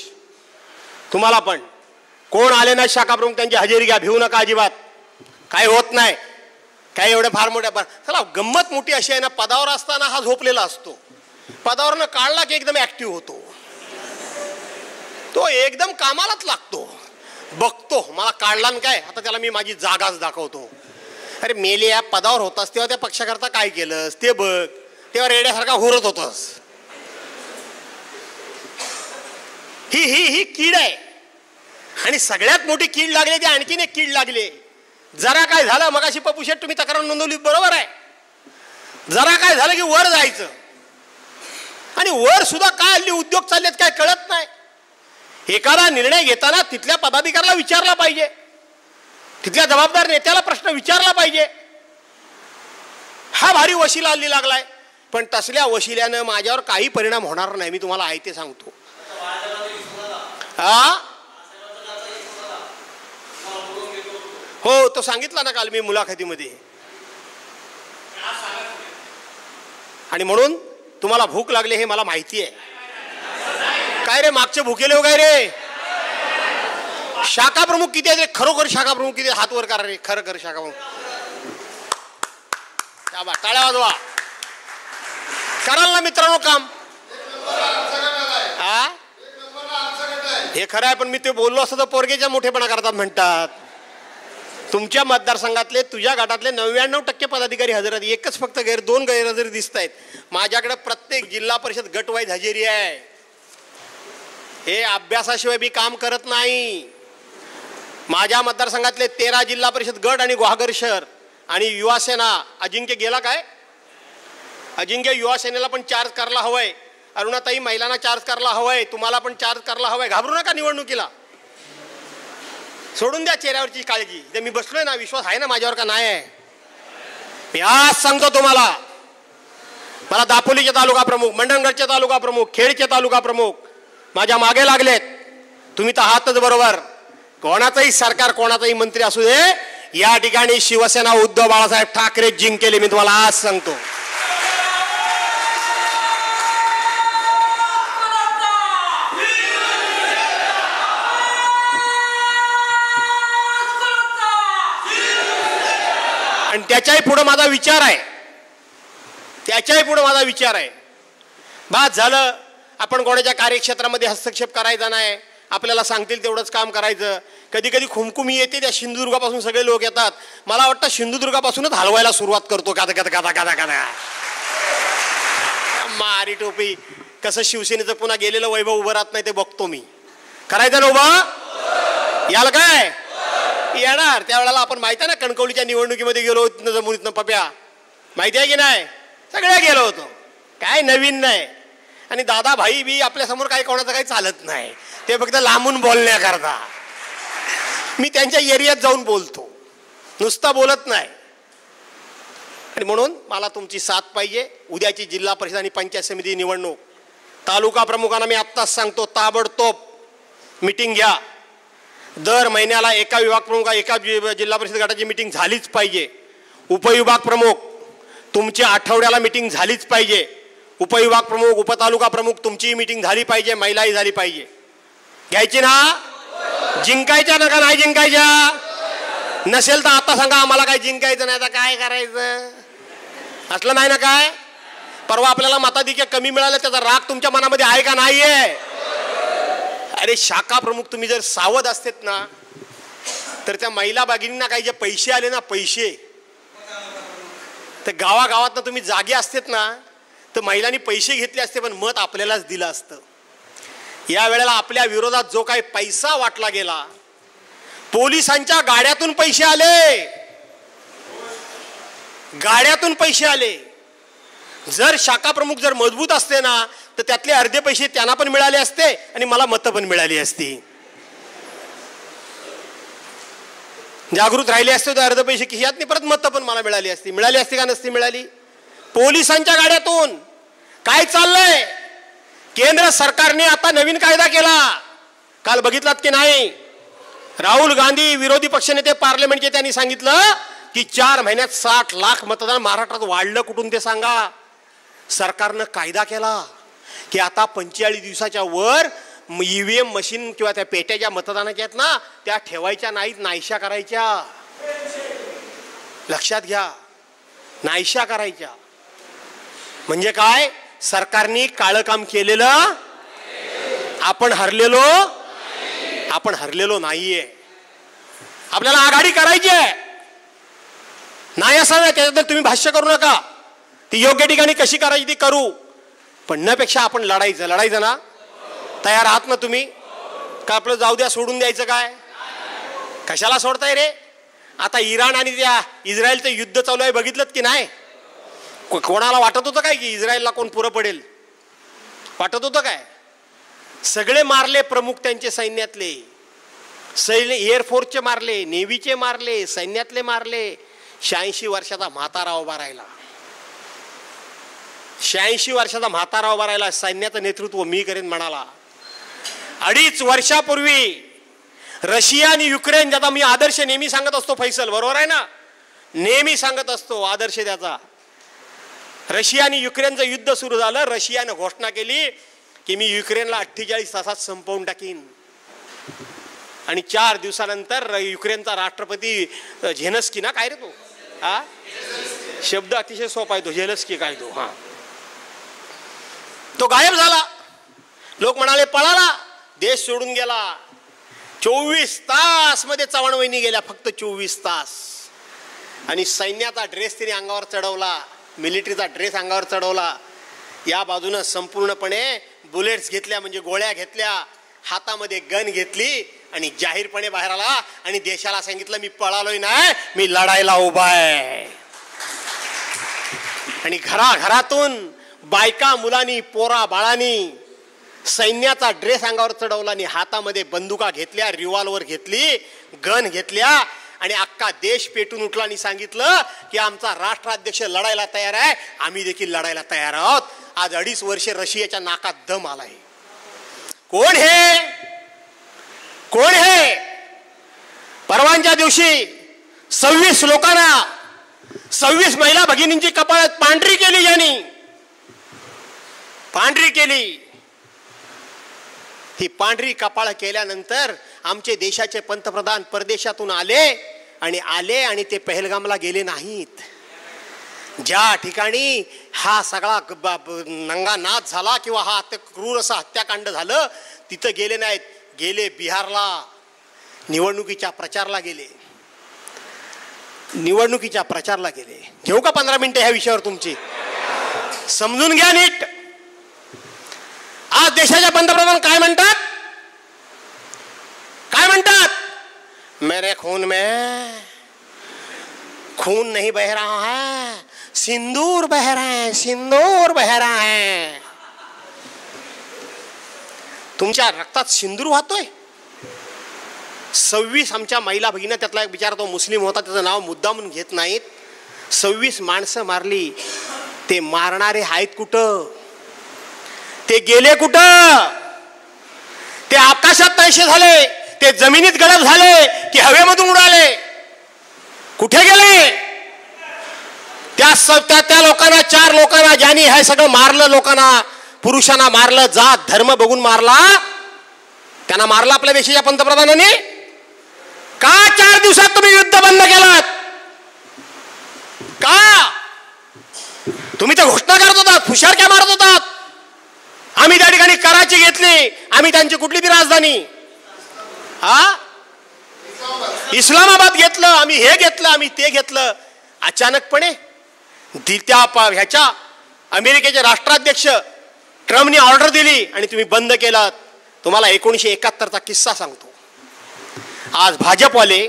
तुम्हाला पण कोण आले नाही शाखा प्रमुख त्यांची हजेरी घ्या. भिवू नका अजिबात. काय होत नाही. काय एवढे फार मोठ्या चला गंमत मोठी अशी आहे ना. पदावर असताना हा झोपलेला असतो. पदावरनं काढला की एकदम ऍक्टिव्ह होतो. तो एकदम कामालाच लागतो. बघतो मला काढला ना काय आता त्याला मी माझी जागाच दाखवतो. अरे मेले या पदावर होतास तेव्हा त्या पक्षाकरता काय केलंस ते बघ. तेव्हा रेड्यासारखा हुरत होतास. ही कीड आहे. आणि सगळ्यात मोठी कीड लागली ती आणखीन एक कीड लागली. जरा काय झालं मगाशी पप्पू शेठ तुम्ही तक्रार नोंदवली बरोबर आहे. जरा काय झालं की वर जायचं. आणि वर सुद्धा काय हल्ली उद्योग चाललेत काय कळत नाही. एखादा निर्णय घेताना तिथल्या पदाधिकाऱ्याला विचारला पाहिजे. तिथल्या जबाबदार नेत्याला प्रश्न विचारला पाहिजे. हा भारी वशिला हल्ली लागलाय. पण तसल्या वशिल्यानं माझ्यावर काही परिणाम होणार नाही. मी तुम्हाला आहे ते सांगतो. हो तो सांगितला ना काल मी मुलाखतीमध्ये. आणि म्हणून तुम्हाला भूक लागली हे मला माहिती आहे. काय रे मागचे भुकेले हो काय रे. शाखा प्रमुख किती आहेत रे. खरोखर शाखा प्रमुख किती हात वर करा रे. खरं शाखा प्रमुख टाळ्या वाजवा. कराल ना मित्रांनो काम. हे खरं आहे. पण मी ते बोललो असं तर पोरगेच्या मोठेपणा करतात म्हणतात. तुमच्या मतदारसंघातले तुझ्या गटातले 99% पदाधिकारी हजर आहेत. एकच फक्त 2 गैरहजेरी दिसत आहेत. माझ्याकडे प्रत्येक जिल्हा परिषद गटवाईज हजेरी आहे. हे अभ्यासाशिवाय मी काम करत नाही. माझ्या मतदारसंघातले 13 जिल्हा परिषद गट आणि ग्वाहागर शहर आणि युवा सेना अजिंक्य गेला काय. अजिंक्य युवा सेनेला पण चार्ज करायला हवंय. अरुणाताई महिलांना चार्ज करायला हवंय. तुम्हाला पण चार्ज करायला हवंय. घाबरू नका निवडणुकीला. सोडून द्या चेहऱ्यावरची काळजी. इथे मी बसलोय ना. विश्वास आहे ना माझ्यावर का नाही आहे. मी आज सांगतो तुम्हाला. मला दापोलीचे तालुका प्रमुख, मंडणगडचे तालुका प्रमुख, खेडचे तालुका प्रमुख माझ्या मागे लागलेत. तुम्ही तर आहातच बरोबर. कोणाचंही सरकार कोणाचाही मंत्री असू दे या ठिकाणी शिवसेना उद्धव बाळासाहेब ठाकरे जिंकेले. मी तुम्हाला आज सांगतो. आणि त्याच्याही पुढे माझा विचार आहे. बाद झालं आपण कोणाच्या कार्यक्षेत्रामध्ये हस्तक्षेप करायचा नाही. आपल्याला सांगतील तेवढंच काम करायचं. कधी कधी खुमखुमी येते. त्या सिंधुदुर्गापासून सगळे लोक येतात. मला वाटतं सिंधुदुर्गापासूनच हलवायला सुरुवात करतो. गादा मारी टोपी. कसं शिवसेनेचं पुन्हा गेलेलं वैभव उभं राहत नाही ते बघतो मी. करायचं ना उभा याला काय येणार. त्यावेळेला आपण माहिती आहे ना कणकवलीच्या निवडणुकीमध्ये गेलो होतो जमुनीतनं पप्या. माहिती आहे की नाही. सगळ्या गेलो होतो. काय नवीन नाही. आणि दादा भाई बी आपल्या समोर काही कोणाचं काही चालत नाही. ते फक्त लांबून बोलण्याकरता. मी त्यांच्या एरियात जाऊन बोलतो. नुसता बोलत नाही. आणि म्हणून मला तुमची साथ पाहिजे. उद्याची जिल्हा परिषद आणि पंचायत समिती निवडणूक. तालुका प्रमुखांना मी आत्ताच सांगतो ताबडतोब मीटिंग घ्या. दर महिन्याला एका विभाग प्रमुख एका जिल्हा परिषद गटाची मीटिंग झालीच पाहिजे. उपविभाग प्रमुख तुमच्या आठवड्याला मीटिंग झालीच पाहिजे. उपविभाग प्रमुख, उपतालुका प्रमुख, तुमची मीटिंग झाली पाहिजे, महिलाही झाली पाहिजे. घ्यायची ना? जिंकायच्या ना का नाही जिंकायच्या? नसेल तर आता सांगा आम्हाला काय जिंकायचं नाही तर काय करायचं. असलं नाही ना काय? परवा आपल्याला मताधिक्य कमी मिळालं त्याचा राग तुमच्या मनामध्ये आहे का नाहीये? अरे शाखा प्रमुख तुम्ही जर सावध असतेत ना तर त्या महिला भगिनींना काही जे पैसे आले ना पैसे, तर गावागावात तुम्ही जागे असतेत ना तर महिलांनी पैसे घेतले असते पण मत आपल्यालाच दिलं असतं. या वेळेला आपल्या विरोधात जो काही पैसा वाटला गेला, पोलिसांच्या गाड्यातून पैसे आले, गाड्यातून पैसे आले. जर शाखा प्रमुख जर मजबूत असते ना तर त्यातले अर्धे पैसे त्यांना पण मिळाले असते आणि मला मतं पण मिळाली असती. जागृत राहिले असते तर अर्धे पैसे खिशात नाही, परत मतं पण मला मिळाली असती. मिळाली असती का नसती मिळाली? पोलिसांच्या गाड्यातून. काय चाललंय? केंद्र सरकारने आता नवीन कायदा केला, काल बघितलात की नाही? राहुल गांधी विरोधी पक्षनेते पार्लमेंटचे त्यांनी सांगितलं की 4 महिन्यात 60 लाख मतदान महाराष्ट्रात वाढलं. कुठून ते सांगा? सरकारनं कायदा केला की आता 45 दिवसाच्या वर ईव्हीएम मशीन किंवा त्या पेट्या ज्या मतदानाच्या आहेत ना त्या ठेवायच्या नाहीत, नाहीशा करायच्या. लक्षात घ्या, नाहीशा करायच्या. म्हणजे काय? सरकारने काळं काम केलेलं, आपण हरलेलो नाहीये. आपल्याला आघाडी करायची आहे नाही असं नाही, त्याच्याबद्दल तुम्ही भाष्य करू नका. ती योग्य ठिकाणी कशी करायची ती करू, पण नपेक्षा आपण लढायचं ना? तयार आहात ना तुम्ही? का आपलं जाऊ द्या सोडून द्यायचं काय? कशाला सोडताय रे? आता इराण आणि त्या इस्रायलचं युद्ध चालू आहे, बघितलं की नाही? कोणाला वाटत होतं काय की इस्रायलला कोण पुरं पडेल? वाटत होतं काय? सगळे मारले प्रमुख त्यांचे सैन्यातले. एअरफोर्सचे मारले, नेव्हीचे मारले, सैन्यातले मारले. 86 वर्षाचा म्हातारा उभा राहिला. 86 वर्षाचा म्हातारा उभा राहिला. सैन्याचं नेतृत्व मी करेन म्हणाला. 2.5 वर्षापूर्वी रशिया आणि युक्रेन, ज्याचा मी आदर्श नेहमी सांगत असतो, फैसल बरोबर आहे ना, नेहमी सांगत असतो आदर्श त्याचा. रशिया आणि युक्रेनचं युद्ध सुरू झालं. रशियानं घोषणा केली की मी युक्रेनला 48 तासात संपवून टाकीन. आणि 4 दिवसानंतर युक्रेनचा राष्ट्रपती झेलेन्स्की ना, काय रे तो हा शब्द अतिशय सोपा आहे तो, झेलेन्स्की काय तो, हा तो गायब झाला. लोक म्हणाले पळाला, देश सोडून गेला. 24 तास मध्ये चव्हाणवहिनी गेल्या, फक्त 24 तास. आणि सैन्याचा ड्रेस तिने अंगावर चढवला, मिलिटरीचा ड्रेस अंगावर चढवला. या बाजूनं संपूर्णपणे बुलेट्स घेतल्या, म्हणजे गोळ्या घेतल्या, हातामध्ये गन घेतली आणि जाहीरपणे बाहेर आला आणि देशाला सांगितलं मी पळालोय नाही, मी लढायला उभा आहे. आणि घराघरातून बायका मुलांनी, पोरा बाळांनी सैन्याचा ड्रेस अंगावर चढवला आणि हातामध्ये बंदुका घेतल्या, रिव्हॉल्वर घेतली, गन घेतल्या आणि अख्खा देश पेटून उठला आणि सांगितलं की आमचा राष्ट्राध्यक्ष लढायला तयार आहे, आम्ही देखील लढायला तयार आहोत. आज 2.5 वर्षे रशियाच्या नाकात दम आलाय. कोण हे? परवांच्या दिवशी 26 लोकांना, 26 महिला भगिनींची कपाळ पांढरी केली, यांनी पांढरी केली. ही पांढरी कपाळ केल्यानंतर आमचे देशाचे पंतप्रधान परदेशातून आले आणि ते पहलगामला गेले नाहीत. ज्या ठिकाणी हा सगळा नंगानाद झाला किंवा हा क्रूर असं हत्याकांड झालं तिथं गेले नाहीत. गेले बिहारला, निवडणुकीच्या प्रचारला गेले. घेऊ का 15 मिनिटं ह्या विषयावर तुमची? समजून घ्या नीट. आज देशाच्या पंतप्रधान काय म्हणतात? मेरे खून में खून नहीं बह रहा है, सिंदूर बह रहा है. तुमच्या रक्तात सिंदूर वाहतोय. 26 आमच्या महिला भगिनी, त्यातला एक बिचारा तो मुस्लिम होता, त्याचं नाव मुद्दामून घेत नाहीत. 26 माणसं मारली. ते मारणारे आहेत कुठं? ते गेले कुठं? ते आकाशात तैसे झाले, ते जमिनीत गडप झाले की हवेमधून उडाले? कुठे गेले? त्या त्या लोकांना, 4 लोकांना ज्यांनी हे सगळं मारलं, लोकांना, पुरुषांना मारलं, जात धर्म बघून मारला, त्यांना मारलं आपल्या देशाच्या पंतप्रधानांनी. का 4 दिवसात तुम्ही युद्ध बंद केलात? का? तुम्ही तर घोषणा करत होतात, हुशारक्या मारत होतात. आम्ही त्या ठिकाणी कराची घेतली, आम्ही त्यांची कुठली ती राजधानी, इस्लामाबाद घेतलं, आम्ही हे घेतलं, आम्ही ते घेतलं. अचानकपणे ह्याच्या अमेरिकेचे राष्ट्राध्यक्ष ट्रम्पने ऑर्डर दिली आणि तुम्ही बंद केलात. तुम्हाला 1971चा किस्सा सांगतो. आज भाजपवाले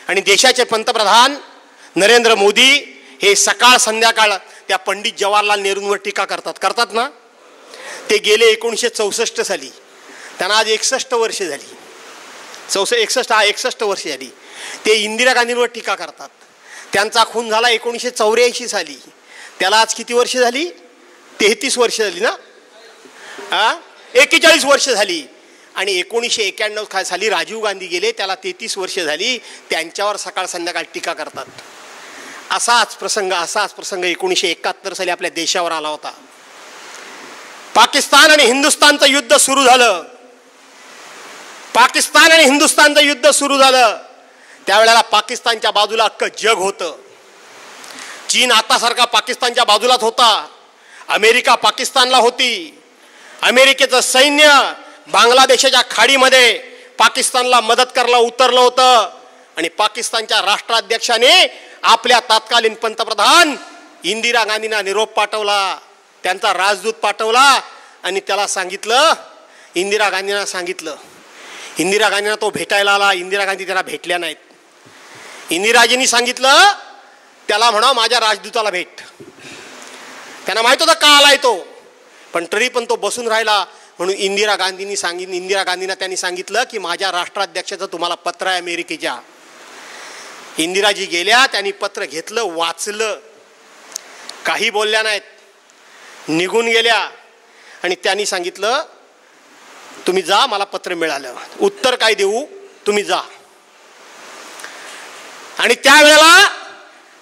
आणि देशाचे पंतप्रधान नरेंद्र मोदी हे सकाळ संध्याकाळ त्या पंडित जवाहरलाल नेहरूंवर टीका करतात ना. ते गेले 1964 साली, त्यांना आज 61 वर्ष झाली. 61 वर्ष झाली. ते इंदिरा गांधींवर टीका करतात. त्यांचा खून झाला 1984 साली. त्याला आज किती वर्ष झाली? 33 वर्ष झाली ना. 41 वर्ष झाली. आणि 1991 साली राजीव गांधी गेले, त्याला 33 वर्ष झाली. त्यांच्यावर सकाळ संध्याकाळ टीका करतात. असाच प्रसंग 1971 साली आपल्या देशावर आला होता. पाकिस्तान आणि हिंदुस्थानचं युद्ध सुरू झालं. पाकिस्तान आणि हिंदुस्थानचं युद्ध सुरू झालं. त्यावेळेला पाकिस्तानच्या बाजूला अख्खं जग होतं. चीन आतासारखा पाकिस्तानच्या बाजूलाच होता. अमेरिका पाकिस्तानला होती. अमेरिकेचं सैन्य बांगलादेशाच्या खाडीमध्ये पाकिस्तानला मदत करायला उतरलं होतं. आणि पाकिस्तानच्या राष्ट्राध्यक्षाने आपल्या तत्कालीन पंतप्रधान इंदिरा गांधींना निरोप पाठवला, त्यांचा राजदूत पाठवला आणि त्याला सांगितलं, इंदिरा गांधींना सांगितलं. इंदिरा गांधींना तो भेटायला आला. इंदिरा गांधी त्याला भेटल्या नाहीत. इंदिराजींनी सांगितलं त्याला म्हणा माझ्या राजदूताला भेट. त्यांना माहित होतं का आलाय तो, पण तरी पण तो बसून राहिला. म्हणून इंदिरा गांधींना त्यांनी सांगितलं की माझ्या राष्ट्राध्यक्षाचं तुम्हाला पत्र आहे अमेरिकेच्या. इंदिराजी गेल्या, त्यांनी पत्र घेतलं, वाचलं, काही बोलल्या नाहीत, निघून गेल्या. आणि त्यांनी सांगितलं तुम्ही जा, मला पत्र मिळालं, उत्तर काय देऊ, तुम्ही जा. आणि त्यावेळेला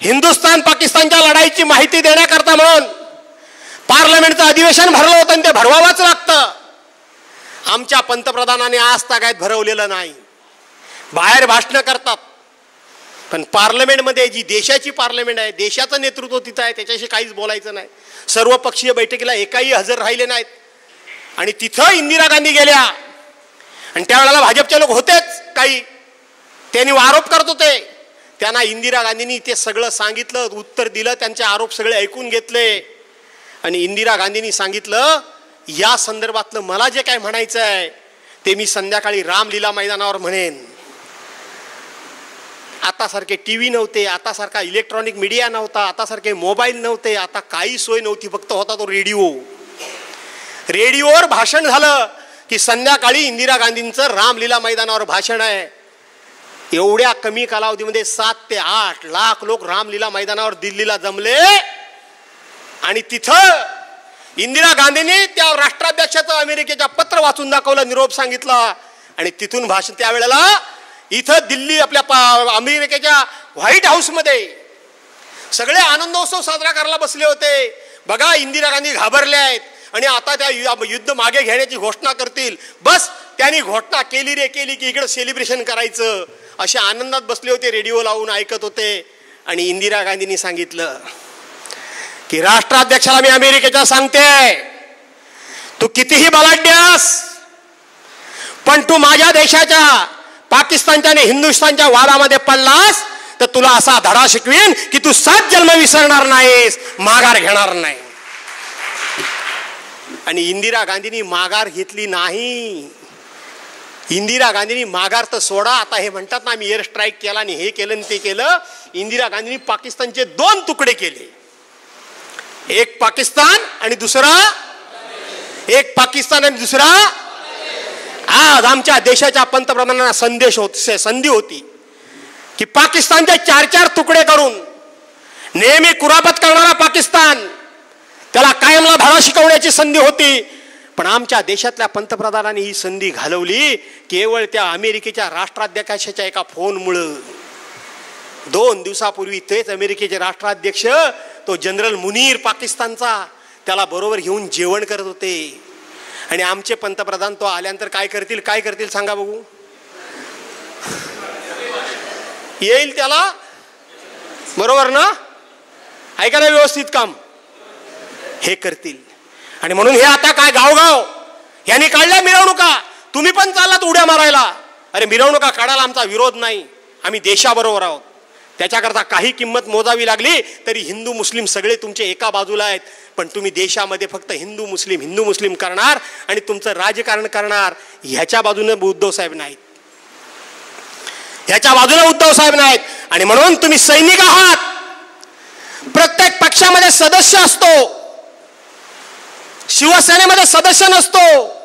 हिंदुस्थान पाकिस्तानच्या लढाईची माहिती देण्याकरता म्हणून पार्लमेंटचं अधिवेशन भरलं होतं आणि ते भरवावंच लागतं. आमच्या पंतप्रधानाने आज तागायत भरवलेलं नाही. बाहेर भाषणं करतात, पण पार्लमेंटमध्ये जी देशाची पार्लमेंट आहे, देशाचं नेतृत्व तिथं आहे, त्याच्याशी काहीच बोलायचं नाही. सर्वपक्षीय बैठकीला एकाही हजर राहिले नाहीत. आणि तिथं इंदिरा गांधी गेल्या आणि त्यावेळेला भाजपचे लोक होतेच काही, त्यांनी आरोप करत होते. त्यांना इंदिरा गांधींनी ते सगळं सांगितलं, उत्तर दिलं, त्यांचे आरोप सगळे ऐकून घेतले. आणि इंदिरा गांधींनी सांगितलं या संदर्भातलं मला जे काय म्हणायचं आहे ते मी संध्याकाळी रामलीला मैदानावर म्हणेन. आतासारखे टीव्ही नव्हते, आतासारखा इलेक्ट्रॉनिक मीडिया नव्हता, आतासारखे मोबाईल नव्हते, आता काही सोय नव्हती, फक्त होता तो रेडिओ. रेडिओवर भाषण झालं की संध्याकाळी इंदिरा गांधींचं रामलीला मैदानावर भाषण आहे. एवढ्या कमी कालावधीमध्ये 7 ते 8 लाख लोक रामलीला मैदानावर दिल्लीला जमले. आणि तिथं इंदिरा गांधींनी त्या राष्ट्राध्यक्षाचं अमेरिकेच्या पत्र वाचून दाखवलं, निरोप सांगितला. आणि तिथून भाषण त्यावेळेला इथं दिल्ली आपल्या अमेरिकेच्या व्हाईट हाऊसमध्ये सगळे आनंदोत्सव साजरा करायला बसले होते. बघा इंदिरा गांधी घाबरल्या आहेत आणि आता त्या युद्ध मागे घेण्याची घोषणा करतील. बस त्यांनी घोषणा केली की इकडे सेलिब्रेशन करायचं, असे आनंदात बसले होते, रेडिओ लावून ऐकत होते. आणि इंदिरा गांधींनी सांगितलं की राष्ट्राध्यक्षाला मी अमेरिकेचा सांगते, तू कितीही बलाढ्यास, पण तू माझ्या देशाच्या पाकिस्तानच्या आणि हिंदुस्थानच्या वादामध्ये पडलास तर तुला असा धडा शिकवीन की तू 7 जन्म विसरणार नाहीस, माघार घेणार नाही. आणि इंदिरा गांधींनी माघार घेतली नाही. इंदिरा गांधींनी माघार तर सोडा, आता हे म्हणतात ना आम्ही एअर स्ट्राईक केला आणि हे केलं आणि ते केलं. इंदिरा गांधींनी पाकिस्तानचे 2 तुकडे केले, एक पाकिस्तान आणि दुसरा आज आमच्या देशाच्या पंतप्रधानांना संधी होती की पाकिस्तानचे 4-4 तुकडे करून नेहमी कुरापत करणारा पाकिस्तान, त्याला कायमला धडा शिकवण्याची संधी होती. पण आमच्या देशातल्या पंतप्रधानांनी ही संधी घालवली केवळ त्या अमेरिकेच्या राष्ट्राध्यक्षाच्या एका फोनमुळे. 2 दिवसापूर्वी तेच अमेरिकेचे राष्ट्राध्यक्ष तो जनरल मुनीर पाकिस्तानचा, त्याला बरोबर घेऊन जेवण करत होते. आणि आमचे पंतप्रधान तो आल्यानंतर काय करतील सांगा बघू. येईल त्याला, बरोबर ना, ऐका ना, व्यवस्थित काम हे करतील. आणि म्हणून हे आता काय गावगाव यांनी काढल्या मिरवणुका, तुम्ही पण चाललात उड्या मारायला. अरे मिरवणुका काढायला आमचा विरोध नाही, आम्ही देशाबरोबर आहोत. त्याच्याकरता काही किंमत मोजावी लागली तरी हिंदू मुस्लिम सगळे तुमचे एका बाजूला आहेत. पण तुम्ही देशामध्ये फक्त हिंदू मुस्लिम करणार आणि तुमचं राजकारण करणार, ह्याच्या बाजूने उद्धव साहेब नाहीत, ह्याच्या बाजूने उद्धव साहेब नाहीत. आणि म्हणून तुम्ही सैनिक आहात. प्रत्येक पक्षामध्ये सदस्य असतो, शिवसेनेमध्ये सदस्य नसतो.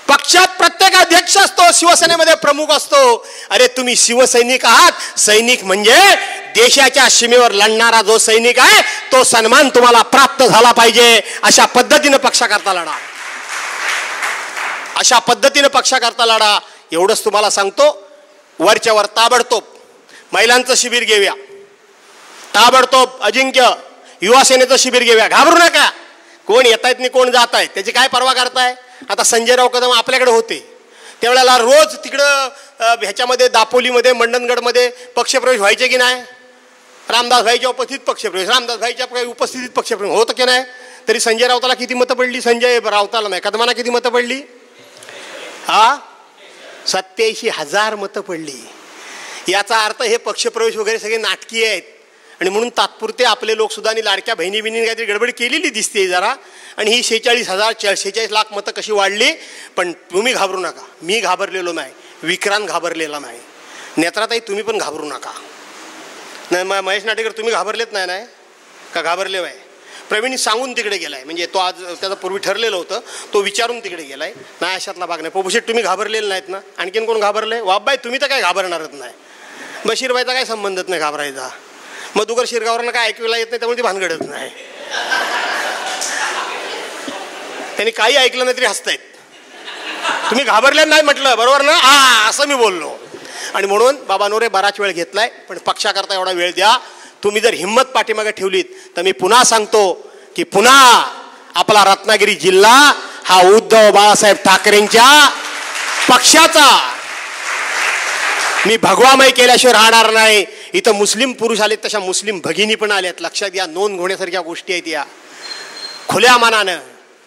पक्षात प्रत्येक अध्यक्ष असतो, शिवसेनेमध्ये प्रमुख असतो. अरे तुम्ही शिवसैनिक आहात. सैनिक म्हणजे देशाच्या सीमेवर लढणारा जो सैनिक आहे तो सन्मान तुम्हाला प्राप्त झाला पाहिजे. अशा पद्धतीने पक्षाकरता लढा, अशा पद्धतीने पक्षाकरता लढा. एवढंच तुम्हाला सांगतो. वरच्या वर ताबडतोब महिलांचं शिबिर घेऊया, ताबडतोब अजिंक्य युवा सेनेचं शिबिर घेऊया. घाबरू नका. कोण येत आहेत नाही कोण जात आहेत त्याची काय पर्वा करताय. आता संजयराव कदम आपल्याकडे होते त्यावेळेला रोज तिकडं ह्याच्यामध्ये दापोलीमध्ये मंडणगडमध्ये पक्षप्रवेश व्हायचे की नाही. रामदास भाईच्या उपस्थितीत पक्षप्रवेश, रामदास भाईच्या उपस्थितीत पक्षप्रवेश होतं की नाही. तरी संजय राऊताला किती मतं पडली, संजय राऊताला नाही कदमांना किती मतं पडली. 87,000 मतं पडली. याचा अर्थ हे पक्षप्रवेश वगैरे सगळे नाटकीय आहेत. आणि म्हणून तात्पुरते आपले लोक सुद्धा आणि लाडक्या बहिणी काहीतरी गडबड केलेली दिसते जरा. आणि ही 46 लाख मतं कशी वाढली. पण तुम्ही घाबरू नका, मी घाबरलेलो नाही, विक्रांत घाबरलेला नाही, नेत्राताई तुम्ही पण घाबरू नका. नाही महेश नाटेकर तुम्ही घाबरलेत नाही का घाबरले आहे. प्रवीण सांगून तिकडे गेलाय, म्हणजे तो आज त्याचा पूर्वी ठरलेलं होतं, तो विचारून तिकडे गेलाय. नाही अशातला भाग नाही. पोपशेट तुम्ही घाबरलेले नाहीत ना. आणखीन कोण घाबरले. वाबबाई तुम्ही तर काय घाबरणारच नाही. बशीरबाईचा काय संबंधच नाही घाबरायचा. मधुकर शिरगावरांना काय ऐकूला येत नाही त्यामुळे ती भानगडत नाही. त्यांनी काही ऐकलं नाही तरी हसतायत. तुम्ही घाबरले नाही म्हटलं, बरोबर ना. असं मी बोललो. आणि म्हणून बाबांनो रे बराच वेळ घेतलाय, पण पक्षाकरता एवढा वेळ द्या. तुम्ही जर हिंमत पाठीमागे ठेवलीत तर मी पुन्हा सांगतो की पुन्हा आपला रत्नागिरी जिल्हा हा उद्धव बाळासाहेब ठाकरेंच्या पक्षाचा मी भगवामय केल्याशिवाय राहणार नाही. इथं मुस्लिम पुरुष आलेत, तशा मुस्लिम भगिनी पण आल्यात. लक्षात या, नोंद घेण्यासारख्या गोष्टी आहेत या. खुल्या मनानं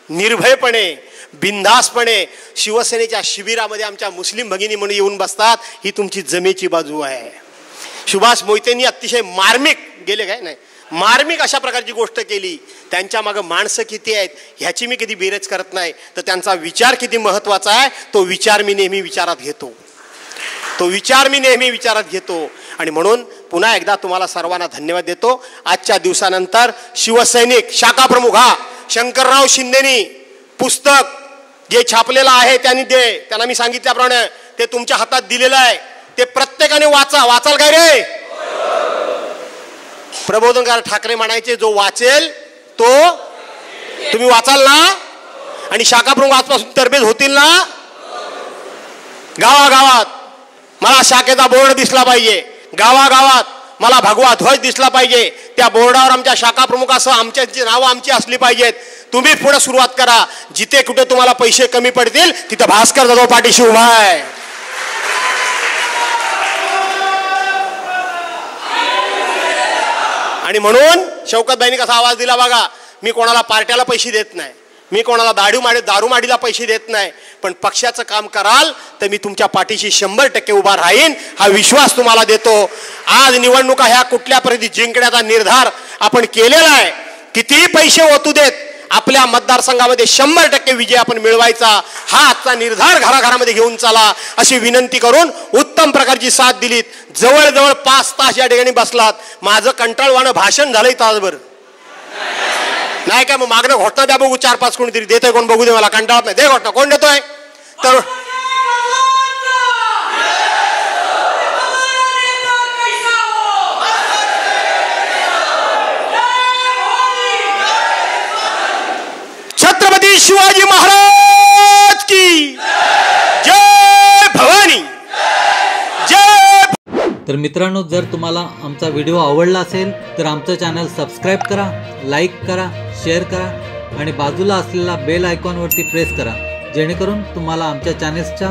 निर्भयपणे बिनधास्तपणे शिवसेनेच्या शिबिरामध्ये आमच्या मुस्लिम भगिनी म्हणून येऊन बसतात. ही तुमची जमेची बाजू आहे. सुभाष मोहितेंनी अतिशय मार्मिक अशा प्रकारची गोष्ट केली. त्यांच्या मागं माणसं किती आहेत ह्याची मी कधी बेरेच करत नाही. तर त्यांचा विचार किती महत्त्वाचा आहे तो विचार मी नेहमी विचारात घेतो. आणि म्हणून पुन्हा एकदा तुम्हाला सर्वांना धन्यवाद देतो. आजच्या दिवसानंतर शिवसैनिक शाखा प्रमुख शंकरराव शिंदेनी पुस्तक जे छापलेलं आहे त्यांना मी सांगितल्याप्रमाणे ते तुमच्या हातात दिलेलं आहे. ते प्रत्येकाने वाचाल काय रे. प्रबोधनकार ठाकरे म्हणायचे, जो वाचेल तो तुम्ही वाचाल ना. आणि शाखा प्रमुख आजपासून तरबेज होतील ना. गावागावात मला शाखेचा बोर्ड दिसला पाहिजे, गावागावात मला भगवा ध्वज दिसला पाहिजे. त्या बोर्डावर आमच्या शाखा प्रमुखासह आमची नावं आमची असली पाहिजेत. तुम्ही पुढे सुरुवात करा. जिथे कुठे तुम्हाला पैसे कमी पडतील तिथं भास्कर जाधव पाठीशी उभा आहे. आणि म्हणून शौकतबाईंनी कसा आवाज दिला बघा, मी कोणाला पार्ट्याला पैसे देत नाही, मी कोणाला दारूमाडीला पैसे देत नाही, पण पक्षाचं काम कराल तर मी तुमच्या पाठीशी 100% उभा राहीन हा विश्वास तुम्हाला देतो. आज निवडणुका ह्या कुठल्या पद्धती जिंकण्याचा निर्धार आपण केलेला आहे. कितीही पैसे ओतू देत आपल्या मतदारसंघामध्ये 100% विजय आपण मिळवायचा हा आजचा निर्धार घराघरामध्ये घेऊन चला अशी विनंती करून उत्तम प्रकारची साथ दिलीत. जवळजवळ 5 तास या ठिकाणी बसलात. माझं कंटाळवाणं भाषण झालंय तासभर नाही का. मग मागणं घोषणा द्या बघू, 4-5 कोणीतरी देतोय कोण बघू दे. मला कंटाळत नाही. दे घोषणा. कोण देतोय तर छत्रपती शिवाजी महाराज की जय. भवानी जय. तर मित्रांनो, जर तुम्हाला आमचा व्हिडिओ आवडला असेल तर आमचं चॅनल सबस्क्राईब करा, लाईक करा, शेअर करा आणि बाजूला असलेला बेल आयकॉनवरती प्रेस करा, जेणेकरून तुम्हाला आमच्या चॅनल्सच्या